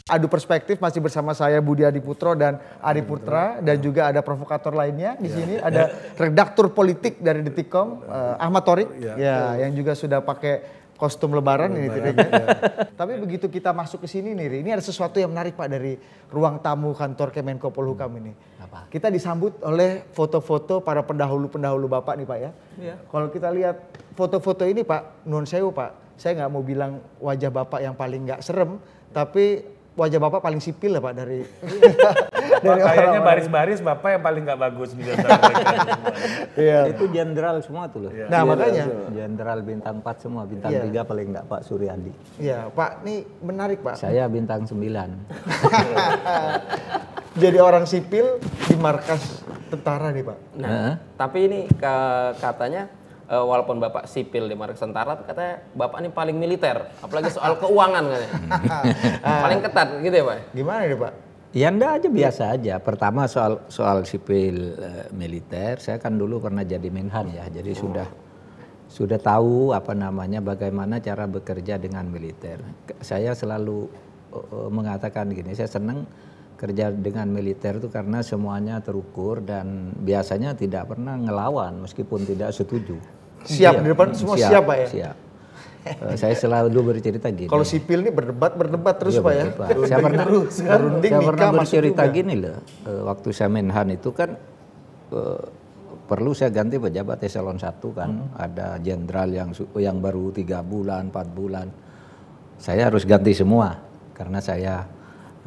adu perspektif masih bersama saya Budi Adiputro dan Ari Putra dan juga ada provokator lainnya di sini ada redaktur politik dari Detikcom Ahmad Thorik yang juga sudah pakai kostum lebaran ini tidaknya. Tapi begitu kita masuk ke sini nih, ini ada sesuatu yang menarik Pak dari ruang tamu kantor Kemenko Polhukam ini. Apa? Kita disambut oleh foto-foto para pendahulu-pendahulu Bapak nih Pak ya. Kalau kita lihat foto-foto ini Pak, nuwun sewu Pak, saya nggak mau bilang wajah Bapak yang paling nggak serem, tapi wajah Bapak paling sipil lah Pak dari kayaknya baris-baris Bapak yang paling nggak bagus di antara mereka. Iya. Itu jenderal semua tuh loh. Nah makanya. Jenderal bintang 4 semua, bintang 3 paling enggak Pak Suryadi. Iya Pak, ini menarik Pak. Saya bintang 9. Jadi orang sipil di markas tentara nih Pak. Nah, tapi ini katanya walaupun Bapak sipil di markas tentara, katanya Bapak ini paling militer, apalagi soal keuangan katanya. Paling ketat gitu ya Pak? Gimana nih Pak? Ya enggak aja biasa aja. Pertama soal sipil militer, saya kan dulu pernah jadi Menhan ya, jadi sudah tahu apa namanya bagaimana cara bekerja dengan militer. Saya selalu mengatakan gini, saya senang kerja dengan militer itu karena semuanya terukur dan biasanya tidak pernah ngelawan meskipun tidak setuju. Siap di depan semua siap Pak ya? Siap. Saya selalu bercerita gini. Kalau sipil ini berdebat terus Pak ya? Saya pernah bercerita gini loh, waktu saya Menhan itu kan perlu saya ganti pejabat eselon 1 kan, ada jenderal yang baru 3 bulan, 4 bulan. Saya harus ganti semua karena saya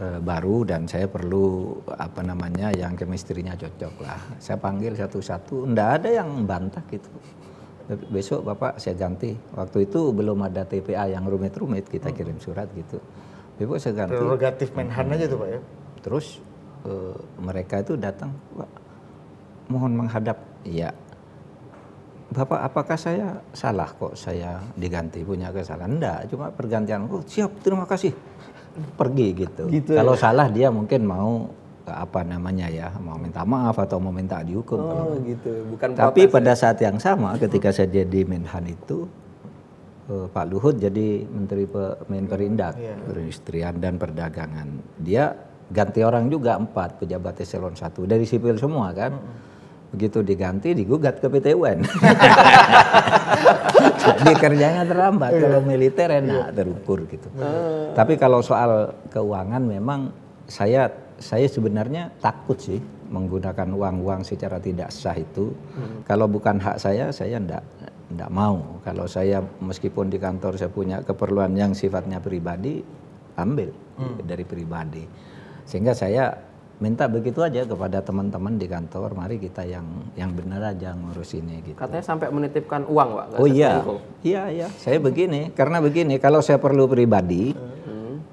baru dan saya perlu apa namanya yang chemistry-nya cocok lah. Saya panggil satu-satu, enggak ada yang bantah gitu. Besok Bapak saya ganti. Waktu itu belum ada TPA yang rumit-rumit, kita kirim surat gitu. Besok saya ganti. Prerogatif Menhan aja tuh Pak ya. Terus mereka itu datang, Pak, mohon menghadap. Iya. Bapak, apakah saya salah kok saya diganti, punya kesalahan? Enggak, cuma pergantian. Oh, siap, terima kasih. Pergi gitu. Kalau salah dia mungkin mau apa namanya ya, mau minta maaf atau mau minta dihukum. Gitu. Bukan tapi pada saat yang sama ketika saya jadi Menhan itu Pak Luhut jadi Menteri Menperindak, Perindustrian dan Perdagangan. Dia ganti orang juga 4 pejabat eselon 1 dari sipil semua kan. Begitu diganti digugat ke PT UN. Jadi kerjanya terlambat. Kalau militer enak terukur gitu. Tapi kalau soal keuangan memang saya sebenarnya takut sih menggunakan uang secara tidak sah itu. Kalau bukan hak saya enggak mau. Kalau saya meskipun di kantor saya punya keperluan yang sifatnya pribadi, ambil dari pribadi. Sehingga saya minta begitu aja kepada teman-teman di kantor, mari kita yang benar aja ngurus ini gitu. Katanya sampai menitipkan uang Pak. Oh iya, iya. Saya begini, karena begini, kalau saya perlu pribadi,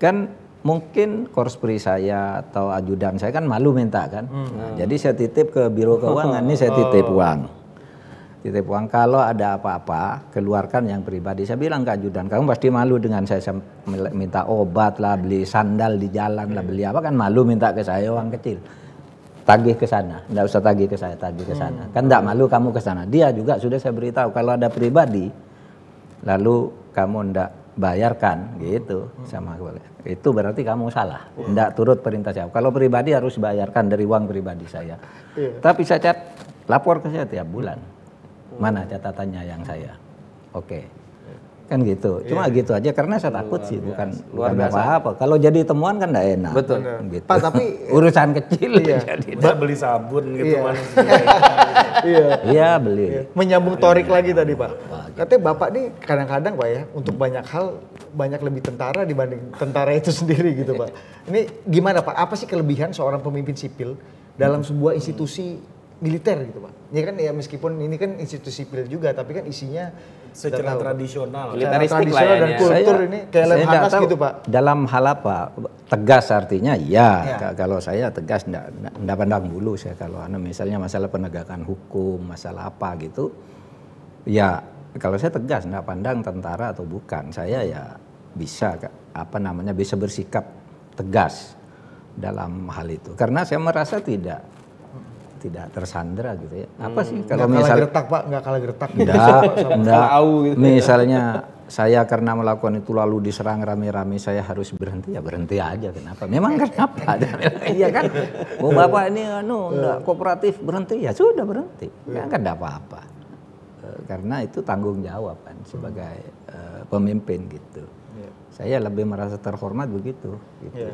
kan mungkin korspri saya atau ajudan saya kan malu minta kan. Nah, jadi saya titip ke Biro Keuangan, ini saya titip uang. Titip uang, kalau ada apa-apa, keluarkan yang pribadi. Saya bilang ke ajudan, kamu pasti malu dengan saya minta obat lah, beli sandal di jalan lah, beli apa, kan malu minta ke saya uang kecil. Tagih ke sana, enggak usah tagih ke saya, tagih ke sana. Kan enggak malu kamu ke sana. Dia juga sudah saya beritahu, kalau ada pribadi, lalu kamu enggak bayarkan gitu sama aku. Itu berarti kamu salah, enggak turut perintah saya. Kalau pribadi harus bayarkan dari uang pribadi saya. Tapi saya lapor ke saya tiap bulan. Mana catatannya yang saya? Oke. Kan gitu. Cuma gitu aja karena saya takut sih, bukan apa-apa. Kalau jadi temuan kan enggak enak. Betul. Gitu. Pak, tapi urusan kecil jadi. Beli sabun gitu mana. Iya, beli. Menyambung Thorik lagi tadi Pak. Katanya Bapak nih kadang-kadang Pak ya, untuk banyak hal banyak lebih tentara dibanding tentara itu sendiri gitu Pak. Ini gimana Pak? Apa sih kelebihan seorang pemimpin sipil dalam sebuah institusi militer gitu Pak? Ya kan ya meskipun ini kan institusi sipil juga, tapi kan isinya secara tradisional. Militeristik lah tradisional ya. dan kultur ini kayak Lemhanas gitu Pak. Dalam hal apa? Tegas artinya ya. Kalau saya tegas enggak pandang bulu saya kalau misalnya masalah penegakan hukum, masalah apa gitu. Ya kalau saya tegas enggak pandang tentara atau bukan. Saya ya bisa bisa bersikap tegas dalam hal itu. Karena saya merasa tidak tidak tersandra gitu ya. Apa sih Nggak kalah gertak Pak, nggak kalah gertak. Enggak. Misalnya saya karena melakukan itu lalu diserang rame-rame, saya harus berhenti, ya berhenti aja. Kenapa? Memang kenapa? Iya kan? Oh Bapak ini enggak kooperatif, berhenti, ya sudah berhenti. Kan ada apa-apa. Karena itu tanggung jawab kan sebagai pemimpin gitu. Saya lebih merasa terhormat begitu. Gitu.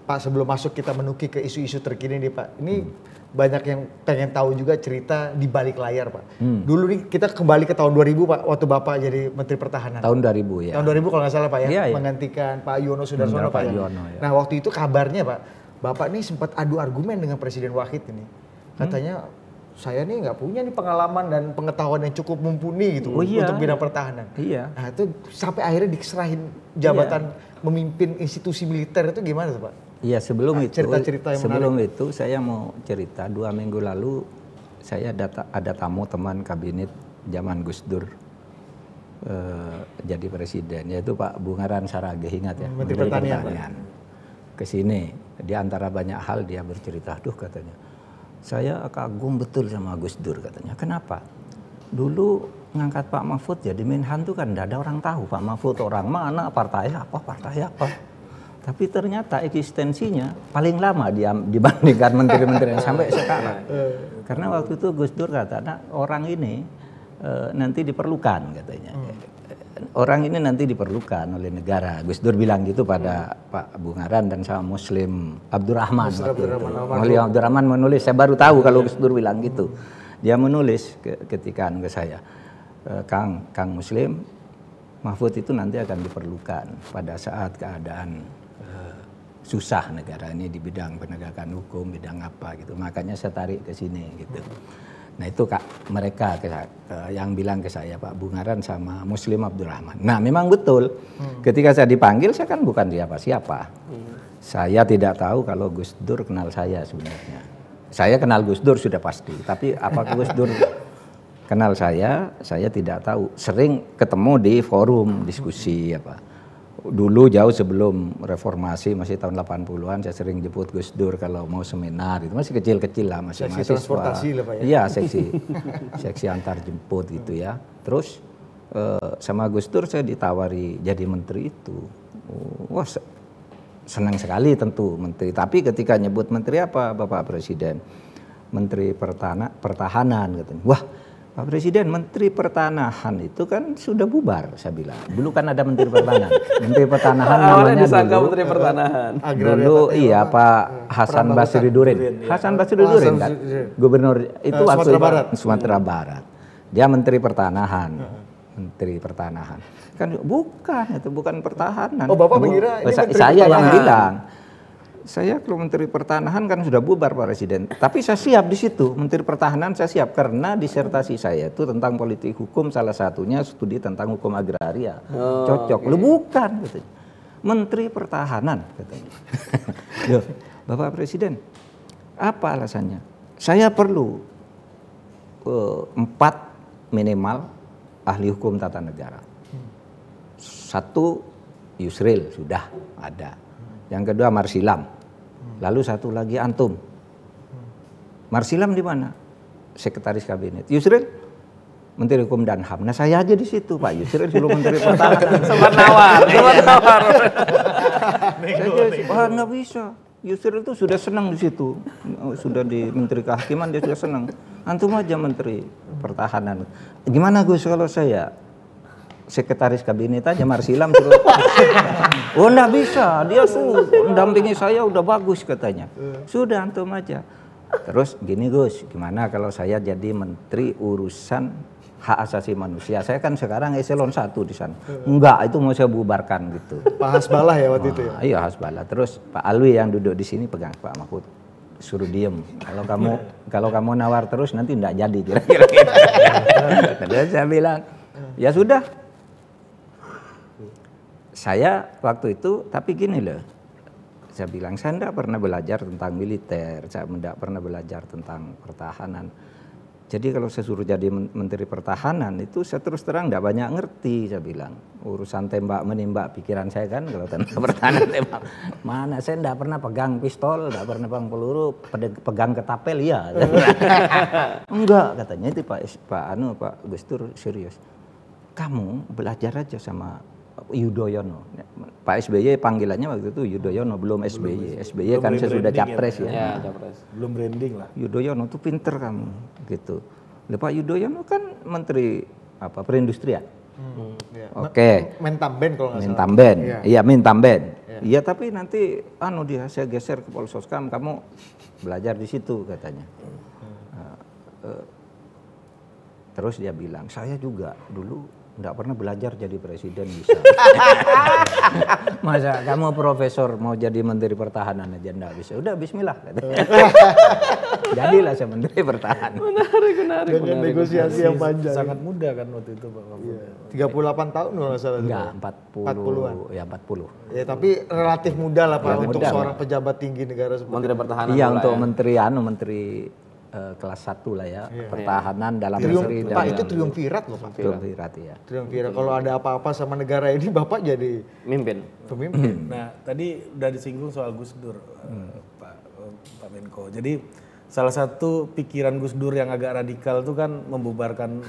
Pak, sebelum masuk kita menuki ke isu-isu terkini nih Pak, ini banyak yang pengen tahu juga cerita di balik layar Pak. Dulu nih kita kembali ke tahun 2000 Pak, waktu Bapak jadi Menteri Pertahanan. Tahun 2000 ya. Tahun 2000 kalau nggak salah Pak ya, Iya. menggantikan Pak Yono Sudarsono Pak ya. Yono, ya. Nah waktu itu kabarnya Pak, Bapak nih sempat adu argumen dengan Presiden Wahid ini. Katanya saya nih nggak punya nih pengalaman dan pengetahuan yang cukup mumpuni gitu untuk bidang pertahanan. Iya. Nah itu sampai akhirnya diserahin jabatan memimpin institusi militer itu gimana tuh Pak? Iya sebelum itu, cerita-cerita yang sebelum itu saya mau cerita 2 minggu lalu saya ada tamu teman kabinet zaman Gus Dur jadi presiden, yaitu Pak Bungaran Saraghe, ingat ya, Menteri Pertanian. Kesini, di antara banyak hal dia bercerita, aduh katanya, saya kagum betul sama Gus Dur katanya. Kenapa? Dulu ngangkat Pak Mahfud jadi Menhan tuh kan tidak ada orang tahu Pak Mahfud orang mana, partai apa. Tapi ternyata eksistensinya paling lama dibandingkan menteri-menteri sampai sekarang. Karena waktu itu Gus Dur kata, nah, orang ini nanti diperlukan katanya. Orang ini nanti diperlukan oleh negara. Gus Dur bilang gitu pada Pak Bungaran dan sama Muslim Abdurrahman. Muslim Abdurrahman menulis, saya baru tahu kalau Gus Dur bilang gitu. Dia menulis ketika ke saya, Kang Muslim, Mahfud itu nanti akan diperlukan pada saat keadaan susah negara ini di bidang penegakan hukum, bidang apa gitu. Makanya saya tarik ke sini gitu. Nah itu mereka yang bilang ke saya, Pak Bungaran sama Muslim Abdurrahman. Nah memang betul, ketika saya dipanggil saya kan bukan siapa-siapa. Saya tidak tahu kalau Gus Dur kenal saya sebenarnya. Saya kenal Gus Dur sudah pasti, tapi apakah Gus Dur kenal saya tidak tahu. Sering ketemu di forum diskusi apa. Dulu jauh sebelum reformasi, masih tahun 80-an, saya sering jemput Gus Dur kalau mau seminar, itu masih kecil-kecil lah, masih seksi mahasiswa. transportasi lah Pak ya? Iya, seksi antar jemput gitu ya. Terus sama Gus Dur saya ditawari jadi menteri itu. Wah, senang sekali tentu menteri. Tapi ketika nyebut menteri apa Bapak Presiden? Menteri Pertahanan katanya. Wah, Pak Presiden, Menteri Pertanahan itu kan sudah bubar, saya bilang. Dulu kan ada Menteri Pertanahan. Menteri Pertanahan namanya dulu. Menteri Pertanahan. Dulu iya Pak Hasan Basri Durin. Hasan Basri Durin kan, gubernur itu waktu Sumatera Barat. Dia Menteri Pertanahan. Menteri Pertanahan. Kan bukan pertahanan. Oh Bapak mengira ini Menteri saya Pertahanan. yang bilang. Saya kalau Menteri Pertahanan kan sudah bubar Pak Presiden. Tapi saya siap di situ, Menteri Pertahanan saya siap karena disertasi saya itu tentang politik hukum, salah satunya studi tentang hukum agraria. Cocok. Lu bukan katanya. Menteri Pertahanan katanya. Loh, Bapak Presiden, apa alasannya? Saya perlu 4 minimal ahli hukum tata negara. 1 Yusril sudah ada. Yang kedua Marsilam. Lalu 1 lagi antum. Marsilam di mana? Sekretaris Kabinet. Yusril Menteri Hukum dan HAM. Nah saya aja di situ Pak. Yusril suruh Menteri Pertahanan. Sempat nawar. Wah nggak bisa. Yusril itu sudah senang di situ. Sudah di Menteri Kehakiman dia sudah senang. Antum aja Menteri Pertahanan. Gimana Gus kalau saya Sekretaris Kabinet aja Marsilam suruh. Oh enggak bisa, dia tuh mendampingi saya udah bagus katanya. Sudah antum aja. Terus gini Gus, gimana kalau saya jadi Menteri Urusan Hak Asasi Manusia? Saya kan sekarang eselon 1 di sana. Enggak, itu mau saya bubarkan gitu. Pak Hasbalah ya waktu itu ya? Iya Hasbalah. Terus Pak Alwi yang duduk di sini pegang Pak Mahfud. Suruh diem. Kalau kamu nawar terus nanti enggak jadi kira-kira. Terus saya bilang, ya sudah. Saya waktu itu, tapi gini loh, saya bilang saya tidak pernah belajar tentang militer, saya tidak pernah belajar tentang pertahanan. Jadi kalau saya suruh jadi Menteri Pertahanan itu saya terus terang tidak banyak ngerti, saya bilang. Urusan tembak menembak pikiran saya kan kalau tentang pertahanan tembak. Mana saya tidak pernah pegang pistol, tidak pernah pegang peluru, pegang ketapel ya. Enggak katanya itu Pak Gus Dur serius. Kamu belajar aja sama Yudhoyono. Pak SBY panggilannya waktu itu Yudhoyono, belum SBY. SBY kan sesudah capres ya. Capres. Belum branding lah. Yudhoyono tuh pinter kamu gitu. Pak Yudhoyono kan Menteri perindustrian. Oke. Mentamben kalau nggak salah. Mentamben. Iya, Mentamben. Iya, tapi nanti saya geser ke Polsoskam, kamu belajar di situ katanya. Terus dia bilang, saya juga dulu nggak pernah belajar jadi presiden bisa. Masa kamu profesor mau jadi Menteri Pertahanan aja nggak bisa? Udah bismillah. Jadilah saya Menteri Pertahanan. Menarik. Dengan negosiasi yang panjang. Sangat muda kan waktu itu Pak Mahfud. 38 tahun kalau nggak salah. Enggak, 40-an. Ya 40. Ya tapi relatif muda lah Pak untuk seorang pejabat tinggi negara seperti Menteri Pertahanan. Iya, untuk menteri kelas 1 lah ya, pertahanan dalam negeri. Pak itu triumvirat loh Pak. Triumvirat ya. Triumvirat. Kalau ada apa-apa sama negara ini Bapak jadi pemimpin. Nah tadi udah disinggung soal Gus Dur, Pak Menko. Jadi salah satu pikiran Gus Dur yang agak radikal itu kan membubarkan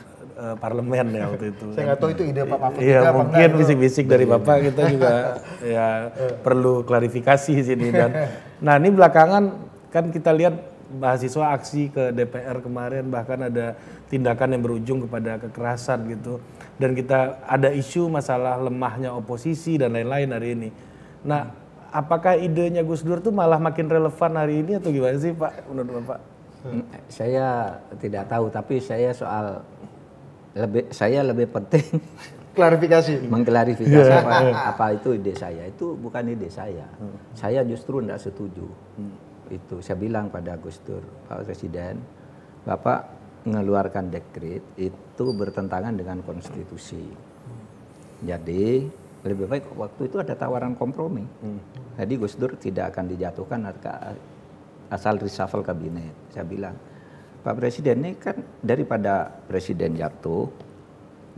parlemen ya waktu itu. Saya nggak tahu itu ide Pak Mahfud. Iya mungkin bisik-bisik dari Bapak kita juga ya perlu klarifikasi di sini nah ini belakangan kan kita lihat mahasiswa aksi ke DPR kemarin, bahkan ada tindakan yang berujung kepada kekerasan gitu. Dan kita ada isu masalah lemahnya oposisi dan lain-lain hari ini. Nah, apakah idenya Gus Dur tuh malah makin relevan hari ini atau gimana sih Pak menurut Bapak? Saya tidak tahu, tapi saya lebih penting mengklarifikasi apa itu ide saya. Itu bukan ide saya. Saya justru tidak setuju. Itu saya bilang pada Gus Dur, Pak Presiden, Bapak mengeluarkan dekret itu bertentangan dengan konstitusi. Jadi lebih baik waktu itu ada tawaran kompromi. Jadi Gus Dur tidak akan dijatuhkan asal reshuffle kabinet. Saya bilang, Pak Presiden ini kan daripada Presiden jatuh,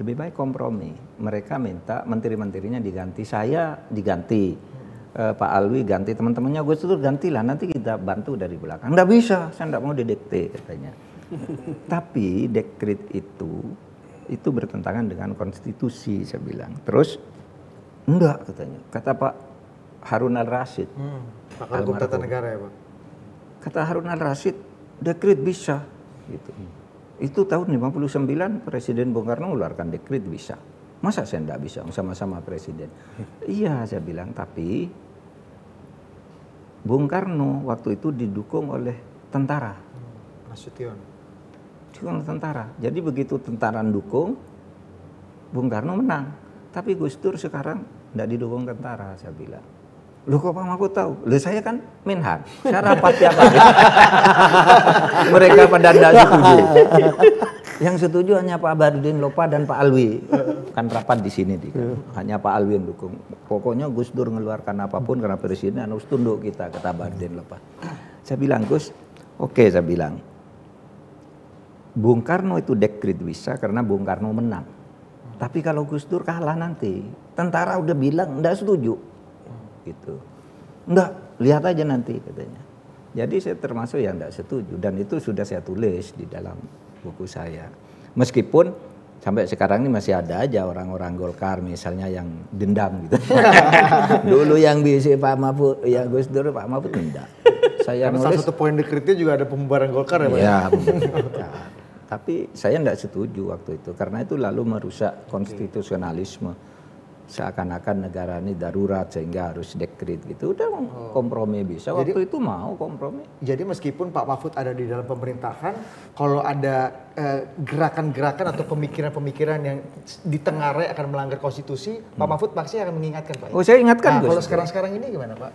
lebih baik kompromi. Mereka minta menteri-menterinya diganti, saya diganti. Pak Alwi ganti, teman-temannya Gus Dur gantilah, nanti kita bantu dari belakang. Nggak bisa, saya nggak mau didikte katanya. Tapi dekret itu bertentangan dengan konstitusi, saya bilang. Terus enggak katanya, kata Pak Harun Al-Rasyid. Pakar Hukum Tata Negara ya Pak? Kata Harun Al-Rasyid, dekret bisa. Gitu. Itu tahun 59 Presiden Bung Karno mengeluarkan dekret bisa. Masa saya enggak bisa sama-sama presiden? Iya saya bilang, tapi Bung Karno waktu itu didukung oleh tentara. Nasution. Didukung tentara. Jadi begitu tentara dukung, Bung Karno menang. Tapi Gus Dur sekarang enggak didukung tentara, saya bilang. Loh kok Pak Mahfud tahu? Loh saya kan Menhan, saya rapat tiap hari. Mereka pada enggak setuju. Yang setuju hanya Pak Badudin Lopa dan Pak Alwi. Kan rapat di sini. Hanya Pak Alwi yang dukung. Pokoknya Gus Dur mengeluarkan apapun karena presiden harus tunduk kita, kata Badudin Lopa. Saya bilang, Gus, oke, saya bilang. Bung Karno itu dekret bisa karena Bung Karno menang. Tapi kalau Gus Dur kalah nanti, tentara udah bilang enggak setuju. Gitu. Enggak, lihat aja nanti katanya. Jadi saya termasuk yang enggak setuju dan itu sudah saya tulis di dalam buku saya. Meskipun sampai sekarang ini masih ada aja orang-orang Golkar misalnya yang dendam gitu. Dulu yang bisa Pak Mahfud, ya Gus Dur, Pak Mahfud enggak. Saya nulis, salah satu poin dekretnya juga ada pembubaran Golkar ya Pak? Iya. Tapi saya enggak setuju waktu itu karena itu lalu merusak konstitusionalisme. Seakan-akan negara ini darurat sehingga harus dekret gitu. Udah kompromi bisa. Waktu itu mau kompromi. Jadi meskipun Pak Mahfud ada di dalam pemerintahan, kalau ada gerakan-gerakan atau pemikiran-pemikiran yang ditengarai akan melanggar konstitusi, Pak Mahfud pasti akan mengingatkan Pak. Oh saya ingatkan. Nah, kalau sekarang-sekarang ini gimana Pak?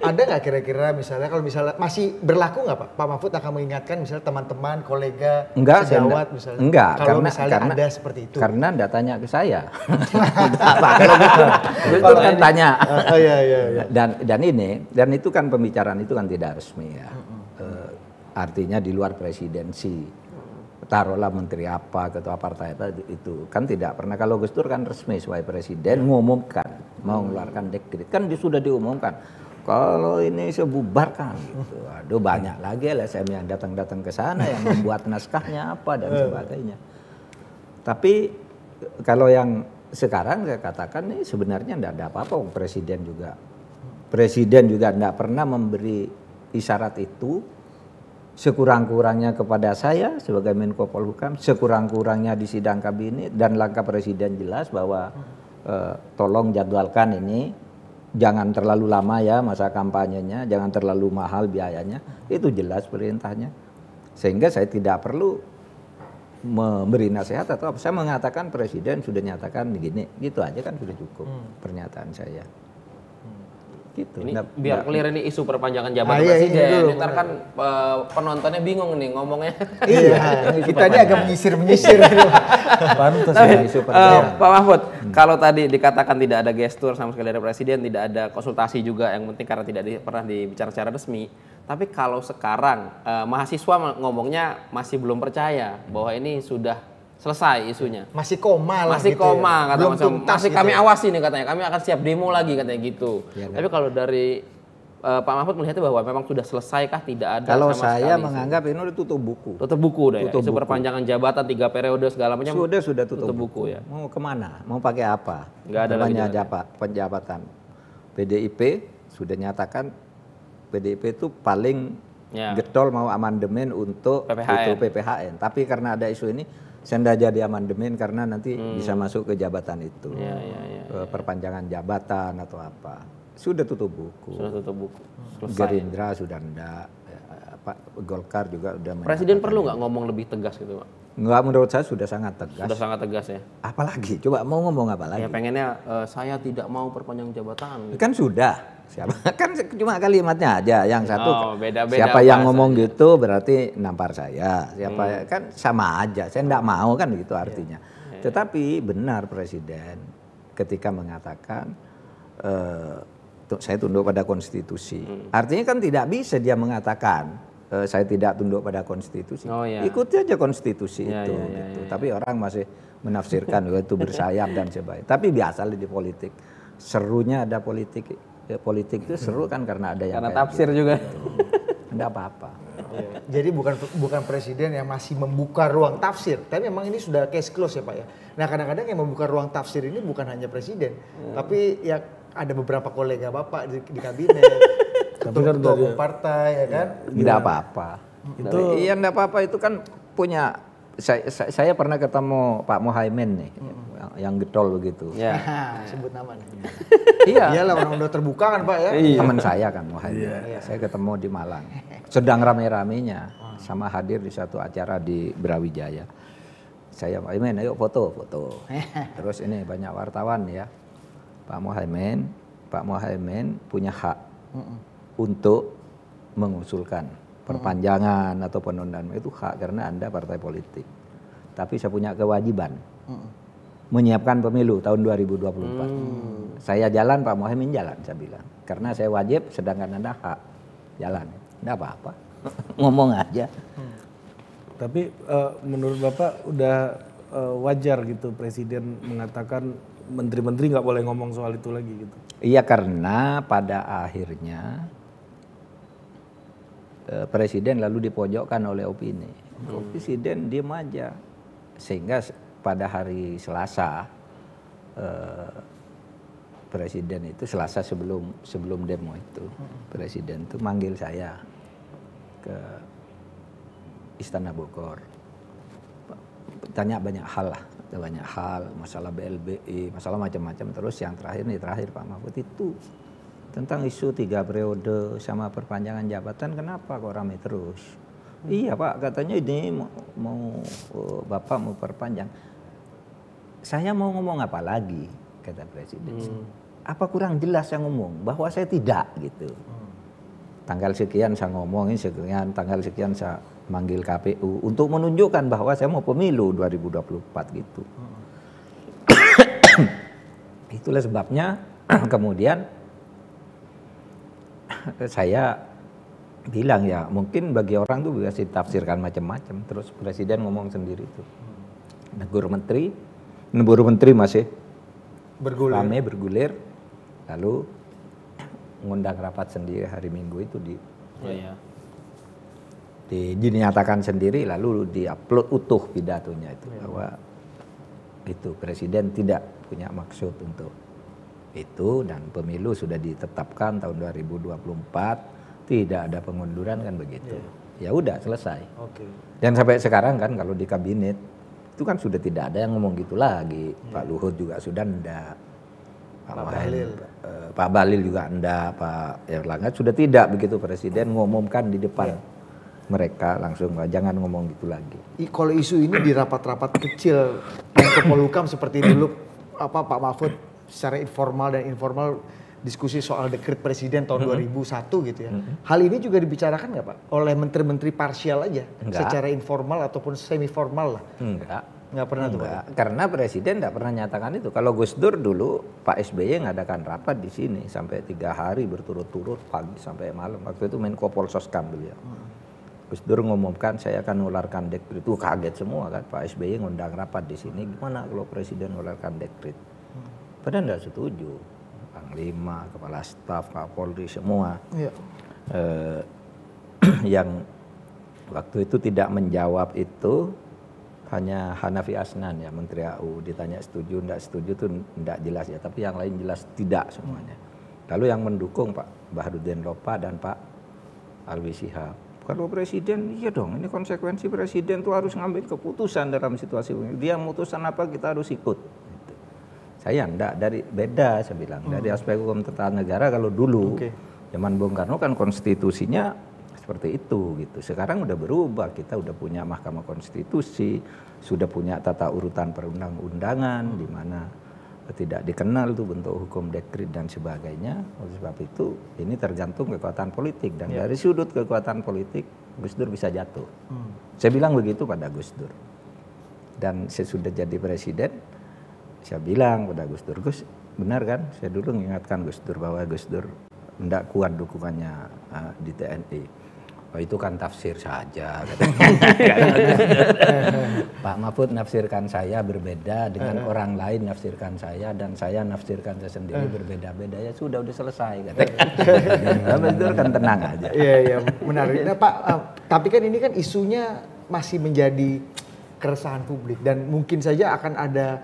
Ada nggak kira-kira misalnya kalau misalnya masih berlaku nggak Pak Mahfud akan mengingatkan misalnya teman-teman, kolega, sejawat misalnya? Enggak, kalau misalnya ada seperti itu. Karena enggak tanya ke saya. Kalau Gus kan tanya. Iya. Dan itu kan pembicaraan itu kan tidak resmi ya. Artinya di luar presidensi. taruhlah menteri apa, ketua partai apa itu kan tidak pernah. Kalau Gus Dur kan resmi sebagai presiden mengumumkan mau mengeluarkan dekret kan sudah diumumkan. Kalau ini sebubarkan gitu. Aduh banyak lagi LSM yang datang-datang ke sana yang membuat naskahnya apa dan sebagainya. Tapi kalau yang sekarang saya katakan ini sebenarnya tidak ada apa-apa. Presiden juga tidak pernah memberi isyarat itu. Sekurang-kurangnya kepada saya sebagai Menko Polhukam, sekurang-kurangnya di sidang kabinet, dan langkah presiden jelas bahwa tolong jadwalkan ini, jangan terlalu lama ya masa kampanyenya, jangan terlalu mahal biayanya, itu jelas perintahnya. Sehingga saya tidak perlu memberi nasihat atau apa, saya mengatakan presiden sudah nyatakan begini, gitu aja kan sudah cukup pernyataan saya. Gitu. Ini biar clear ini isu perpanjangan jabatan presiden. Ntar kan penontonnya bingung nih ngomongnya. Iya, kita ini agak menyisir. Pantas Tapi, ya isu perpanjangan. Pak Mahfud, kalau tadi dikatakan tidak ada gestur sama sekali dari presiden, tidak ada konsultasi juga, yang penting karena tidak pernah dibicarakan secara resmi. Tapi kalau sekarang mahasiswa ngomongnya masih belum percaya bahwa ini sudah selesai isunya. Masih koma lah masih gitu koma ya. kata Belum Mas. tuntas Masih gitu kami ya. awasi nih katanya. Kami akan siap demo lagi katanya gitu. Ya, Tapi kalau dari Pak Mahfud melihatnya bahwa memang sudah selesai kah, tidak ada Kalau sama saya sekali menganggap ini udah tutup buku. tutup buku deh. Tutup Isu buku. perpanjangan jabatan 3 periode segala macam. Sudah tutup buku ya. Mau kemana? Mau pakai apa? Nggak ada lagi Namanya jalan. penjabatan. PDIP sudah nyatakan PDIP itu paling getol mau amandemen untuk PPHN. itu PPHN. Tapi karena ada isu ini, saya tidak jadi amandemen karena nanti bisa masuk ke jabatan itu. Perpanjangan jabatan atau apa. Sudah tutup buku. Sudah tutup buku. Selesai. Gerindra sudah enggak. Pak Golkar juga udah Presiden menyatakan perlu ini. nggak ngomong lebih tegas gitu, Pak? Enggak, menurut saya sudah sangat tegas. Sudah sangat tegas ya. Apalagi? Coba mau ngomong apa lagi? Ya pengennya saya tidak mau perpanjang jabatan. Kan sudah. Siapa? Kan cuma kalimatnya aja. Yang satu beda-beda siapa yang bahasanya. ngomong gitu berarti nampar saya. Siapa kan sama aja. Saya enggak mau kan gitu artinya. Tetapi benar Presiden ketika mengatakan saya tunduk pada konstitusi. Artinya kan tidak bisa dia mengatakan saya tidak tunduk pada konstitusi. Oh, iya. Ikuti aja konstitusi Iya, itu. iya, iya, gitu. Tapi orang masih menafsirkan itu bersayap dan sebagainya. Tapi biasalah di politik. Serunya ada politik. Ya, politik itu seru kan karena ada yang Karena kayak tafsir gitu. juga. Enggak apa-apa. Jadi bukan presiden yang masih membuka ruang tafsir, tapi memang ini sudah case close ya Pak ya. Nah kadang-kadang yang membuka ruang tafsir ini bukan hanya presiden, tapi ya ada beberapa kolega Bapak di kabinet, ketua umum partai ya kan. Enggak apa-apa. Itu Iya enggak apa-apa, itu kan punya saya pernah ketemu Pak Muhaimin nih, yang getol begitu. Ya. Sebut nama nih. Iya. Iyalah orang udah terbuka kan Pak ya. Teman saya kan Muhaimin. Saya ketemu di Malang. Sedang rame-ramenya sama hadir di satu acara di Brawijaya. Saya Pak Muhaimin, ayo foto. Terus ini banyak wartawan ya. Pak Muhaimin punya hak untuk mengusulkan perpanjangan atau penundaan, itu hak karena Anda partai politik. Tapi saya punya kewajiban menyiapkan pemilu tahun 2024. Saya jalan, Pak Muhaimin jalan, saya bilang. Karena saya wajib, sedangkan Anda hak jalan. Enggak apa-apa. Ngomong aja. Tapi menurut Bapak udah wajar gitu Presiden mengatakan menteri-menteri nggak boleh ngomong soal itu lagi gitu? Iya, karena pada akhirnya Presiden lalu dipojokkan oleh opini. Presiden diem aja. Sehingga pada hari Selasa, Presiden itu Selasa sebelum demo itu, Presiden itu manggil saya ke Istana Bogor. Tanya banyak hal lah, masalah BLBI, masalah macam-macam. Terus yang terakhir Pak Mahfud itu tentang isu 3 periode sama perpanjangan jabatan, kenapa kok ramai terus? Iya Pak, katanya ini mau Bapak mau perpanjang. Saya mau ngomong apa lagi, kata Presiden. Apa kurang jelas saya ngomong bahwa saya tidak gitu. Tanggal sekian saya ngomongin sekian, tanggal sekian saya manggil KPU untuk menunjukkan bahwa saya mau pemilu 2024 gitu. Itulah sebabnya kemudian saya bilang ya mungkin bagi orang tuh bisa ditafsirkan macam-macam. Terus presiden ngomong sendiri tuh. Negur menteri masih bergulir. Lalu ngundang rapat sendiri hari Minggu itu dinyatakan sendiri, lalu diupload utuh pidatonya itu bahwa itu presiden tidak punya maksud untuk itu dan pemilu sudah ditetapkan tahun 2024, tidak ada pengunduran kan begitu. Ya udah selesai. Dan sampai sekarang kan kalau di kabinet itu kan sudah tidak ada yang ngomong gitu lagi. Pak Luhut juga sudah enggak. Pak Bahlil juga enggak, Pak Erlangga sudah tidak begitu presiden ngomongkan di depan mereka langsung jangan ngomong gitu lagi. Kalau isu ini di rapat-rapat kecil Menko Polhukam seperti dulu Pak Mahfud secara informal dan informal diskusi soal dekret presiden tahun 2001 gitu ya. Hal ini juga dibicarakan nggak Pak oleh menteri-menteri parsial aja, secara informal ataupun semi formal lah? Nggak pernah tuh Pak. Karena presiden nggak pernah nyatakan itu. Kalau Gus Dur dulu Pak SBY ngadakan rapat di sini sampai 3 hari berturut-turut pagi sampai malam. Waktu itu Menko Polsoskam beliau. Gus Dur ngumumkan saya akan mengeluarkan dekret, itu kaget semua kan. Pak SBY ngundang rapat di sini, gimana kalau presiden mengeluarkan dekret? Padahal nggak setuju. Panglima, Kepala Staf, Kapolri semua yang waktu itu tidak menjawab itu hanya Hanafi Asnan ya, Menteri AU, ditanya setuju enggak setuju itu enggak jelas ya, tapi yang lain jelas tidak semuanya. Lalu yang mendukung Pak Baharudin Lopa dan Pak Alwi Shihab. Kalau presiden, iya dong, ini konsekuensi presiden tuh harus ngambil keputusan dalam situasi ini. Dia memutuskan apa kita harus ikut. Gitu. Saya enggak, beda saya bilang, dari aspek hukum tata negara kalau dulu zaman Bung Karno kan konstitusinya seperti itu gitu. Sekarang udah berubah, kita udah punya Mahkamah Konstitusi, sudah punya tata urutan perundang-undangan di mana tidak dikenal tuh bentuk hukum dekret dan sebagainya. Oleh sebab itu ini tergantung kekuatan politik dan dari sudut kekuatan politik Gus Dur bisa jatuh. Saya bilang begitu pada Gus Dur. Dan sesudah jadi presiden saya bilang pada Gus Dur, Gus benar kan? Saya dulu mengingatkan Gus Dur bahwa Gus Dur tidak kuat dukungannya di TNI. Oh itu kan tafsir saja. Pak Mahfud nafsirkan saya berbeda dengan orang lain nafsirkan saya dan saya nafsirkan saya sendiri berbeda-beda ya sudah selesai. Pak Dur kan tenang aja. Iya menarik. Nah Pak, tapi kan ini kan isunya masih menjadi keresahan publik dan mungkin saja akan ada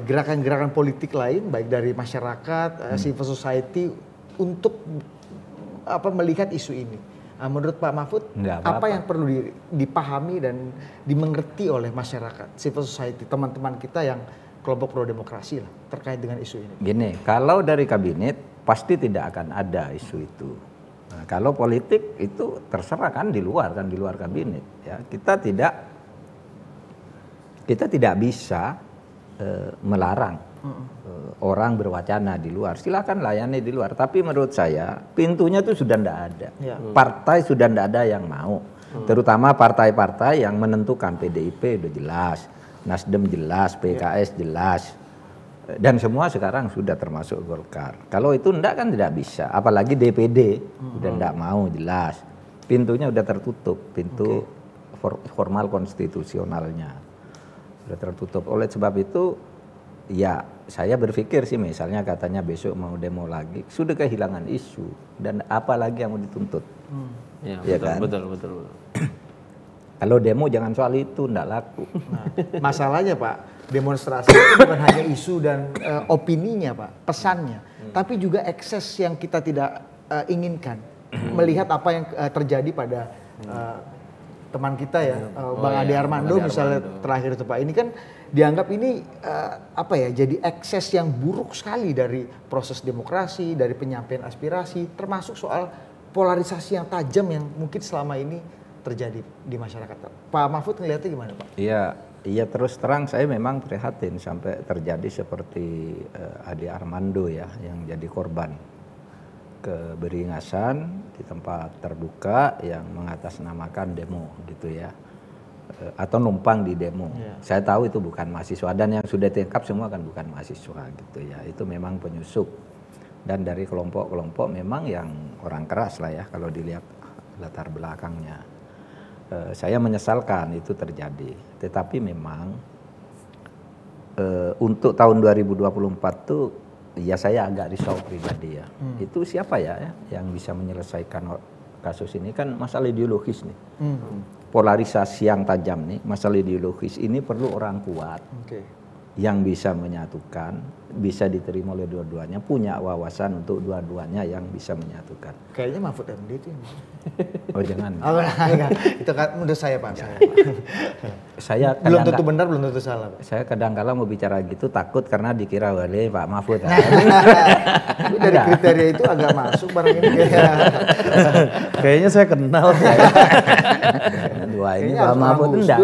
gerakan-gerakan politik lain baik dari masyarakat, civil society untuk melihat isu ini. Menurut Pak Mahfud, apa yang perlu dipahami dan dimengerti oleh masyarakat, civil society, teman-teman kita yang kelompok pro demokrasi lah terkait dengan isu ini? Gini, kalau dari kabinet pasti tidak akan ada isu itu. Nah, kalau politik itu terserah kan di luar kabinet. Ya, kita tidak bisa melarang orang berwacana di luar, silakan layani di luar. Tapi menurut saya pintunya tuh sudah tidak ada. Partai sudah tidak ada yang mau. Terutama partai-partai yang menentukan. PDIP udah jelas, Nasdem jelas, PKS jelas, dan semua sekarang sudah termasuk Golkar. Kalau itu enggak kan tidak bisa. Apalagi DPD udah tidak mau jelas. Pintunya udah tertutup, pintu formal konstitusionalnya sudah tertutup. Oleh sebab itu ya saya berpikir sih misalnya katanya besok mau demo lagi, sudah kehilangan isu dan apalagi yang mau dituntut. Ya betul, kan? Betul. Kalau demo jangan soal itu, enggak laku. Nah, masalahnya Pak, demonstrasi itu bukan hanya isu dan opininya Pak, pesannya, tapi juga ekses yang kita tidak inginkan. Melihat apa yang terjadi pada teman kita ya, Bang Ade Armando misalnya terakhir itu Pak, ini kan dianggap ini jadi ekses yang buruk sekali dari proses demokrasi, dari penyampaian aspirasi, termasuk soal polarisasi yang tajam yang mungkin selama ini terjadi di masyarakat. Pak Mahfud ngelihatnya gimana Pak? Iya terus terang saya memang prihatin sampai terjadi seperti Ade Armando ya yang jadi korban keberingasan di tempat terbuka yang mengatasnamakan demo gitu ya, atau numpang di demo. Saya tahu itu bukan mahasiswa dan yang sudah ditangkap semua kan bukan mahasiswa gitu ya, itu memang penyusup dan dari kelompok-kelompok memang yang orang keras lah ya kalau dilihat latar belakangnya. Saya menyesalkan itu terjadi, tetapi memang untuk tahun 2024 tuh ya saya agak risau pribadi ya. Itu siapa ya yang bisa menyelesaikan kasus ini, kan masalah ideologis nih. Polarisasi yang tajam nih, masalah ideologis ini perlu orang kuat. Yang bisa menyatukan, bisa diterima oleh dua-duanya, punya wawasan untuk dua-duanya yang bisa menyatukan. Kayaknya Mahfud MD itu. Oh jangan. Oh, enggak. Itu kan menurut saya Pak. Saya Belum tentu benar, belum tentu salah Pak. Saya kadang-kala mau bicara gitu takut karena dikira oleh Pak Mahfud. Dari kriteria itu agak masuk barang ini Kayaknya saya kenal. Dua ini Kayaknya Pak Mahfud enggak.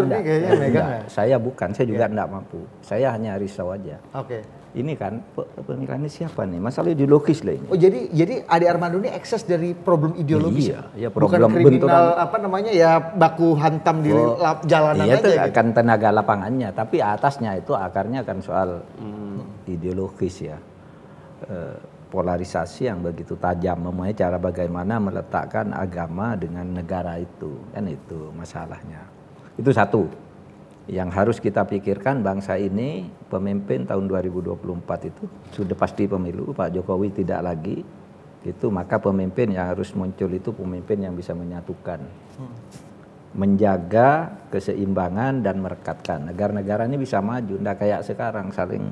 Saya bukan, saya juga enggak mampu. Saya hanya risau aja. Oke. Ini kan pemilihan ini siapa nih? Masalah ideologis lah ini. Oh jadi Ade Armando ini ekses dari problem ideologis. Iya, bukan problem kriminal apa namanya ya baku hantam di jalanan iya, aja. Itu gitu. akan tenaga lapangannya, tapi atasnya itu akarnya kan soal ideologis ya. Polarisasi yang begitu tajam, mempunyai cara bagaimana meletakkan agama dengan negara itu, kan itu masalahnya. Itu satu yang harus kita pikirkan, bangsa ini pemimpin tahun 2024 itu sudah pasti pemilu, Pak Jokowi tidak lagi, itu maka pemimpin yang harus muncul itu pemimpin yang bisa menyatukan, menjaga keseimbangan dan merekatkan negara-negara ini bisa maju, tidak kayak sekarang saling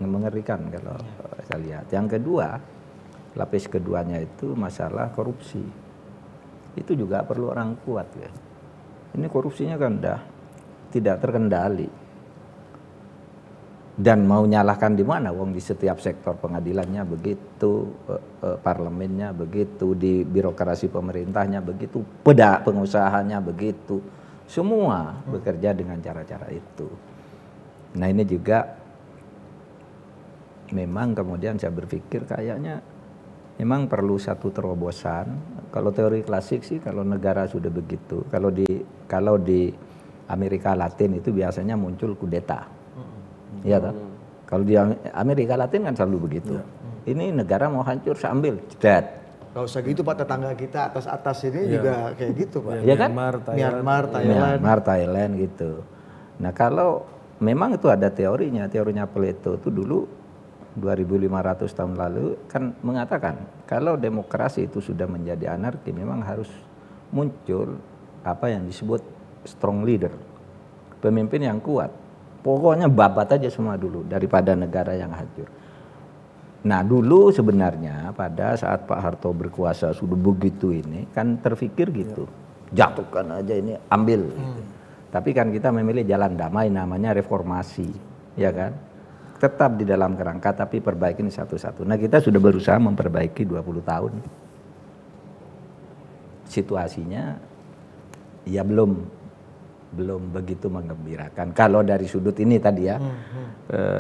mengerikan kalau saya lihat. Yang kedua, lapis keduanya itu masalah korupsi. Itu juga perlu orang kuat ya. Ini korupsinya kan udah tidak terkendali. Dan mau nyalahkan di mana? Wong di setiap sektor pengadilannya begitu, parlemennya begitu, di birokrasi pemerintahnya begitu, pengusahanya begitu. Semua bekerja dengan cara-cara itu. Nah ini juga memang kemudian saya berpikir kayaknya memang perlu satu terobosan. Kalau teori klasik sih kalau negara sudah begitu, kalau di Amerika Latin itu biasanya muncul kudeta. Iya toh? Kalau di Amerika Latin kan selalu begitu. Ini negara mau hancur sambil cedet. Gak usah gitu Pak, tetangga kita atas ini juga kayak gitu Pak. Iya kan? Myanmar, Thailand gitu. Nah kalau memang itu ada teorinya Plato itu dulu 2500 tahun lalu kan mengatakan kalau demokrasi itu sudah menjadi anarki memang harus muncul apa yang disebut strong leader, pemimpin yang kuat. Pokoknya babat aja semua dulu daripada negara yang hancur. Nah dulu sebenarnya pada saat Pak Harto berkuasa sudah begitu ini kan terfikir gitu, jatuhkan aja ini ambil. Gitu. Tapi kan kita memilih jalan damai namanya reformasi, ya kan? Tetap di dalam kerangka tapi perbaiki satu-satu. Nah kita sudah berusaha memperbaiki 20 tahun. Situasinya ya belum begitu menggembirakan. Kalau dari sudut ini tadi ya,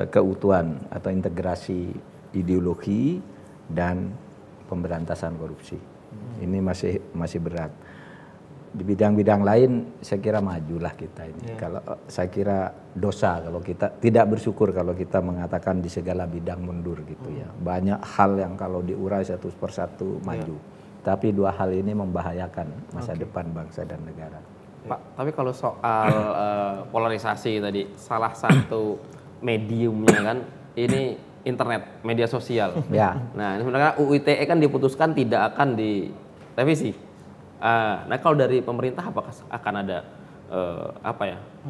keutuhan atau integrasi ideologi dan pemberantasan korupsi. Ini masih berat. Di bidang-bidang lain saya kira majulah kita ini. Kalau saya kira dosa kalau kita tidak bersyukur kalau kita mengatakan di segala bidang mundur gitu ya. Banyak hal yang kalau diurai satu persatu maju. Tapi dua hal ini membahayakan masa depan bangsa dan negara. Pak, tapi kalau soal polarisasi tadi, salah satu mediumnya kan ini internet, media sosial. Ya. Nah, ini sebenarnya UU ITE kan diputuskan tidak akan direvisi. Nah, kalau dari pemerintah apakah akan ada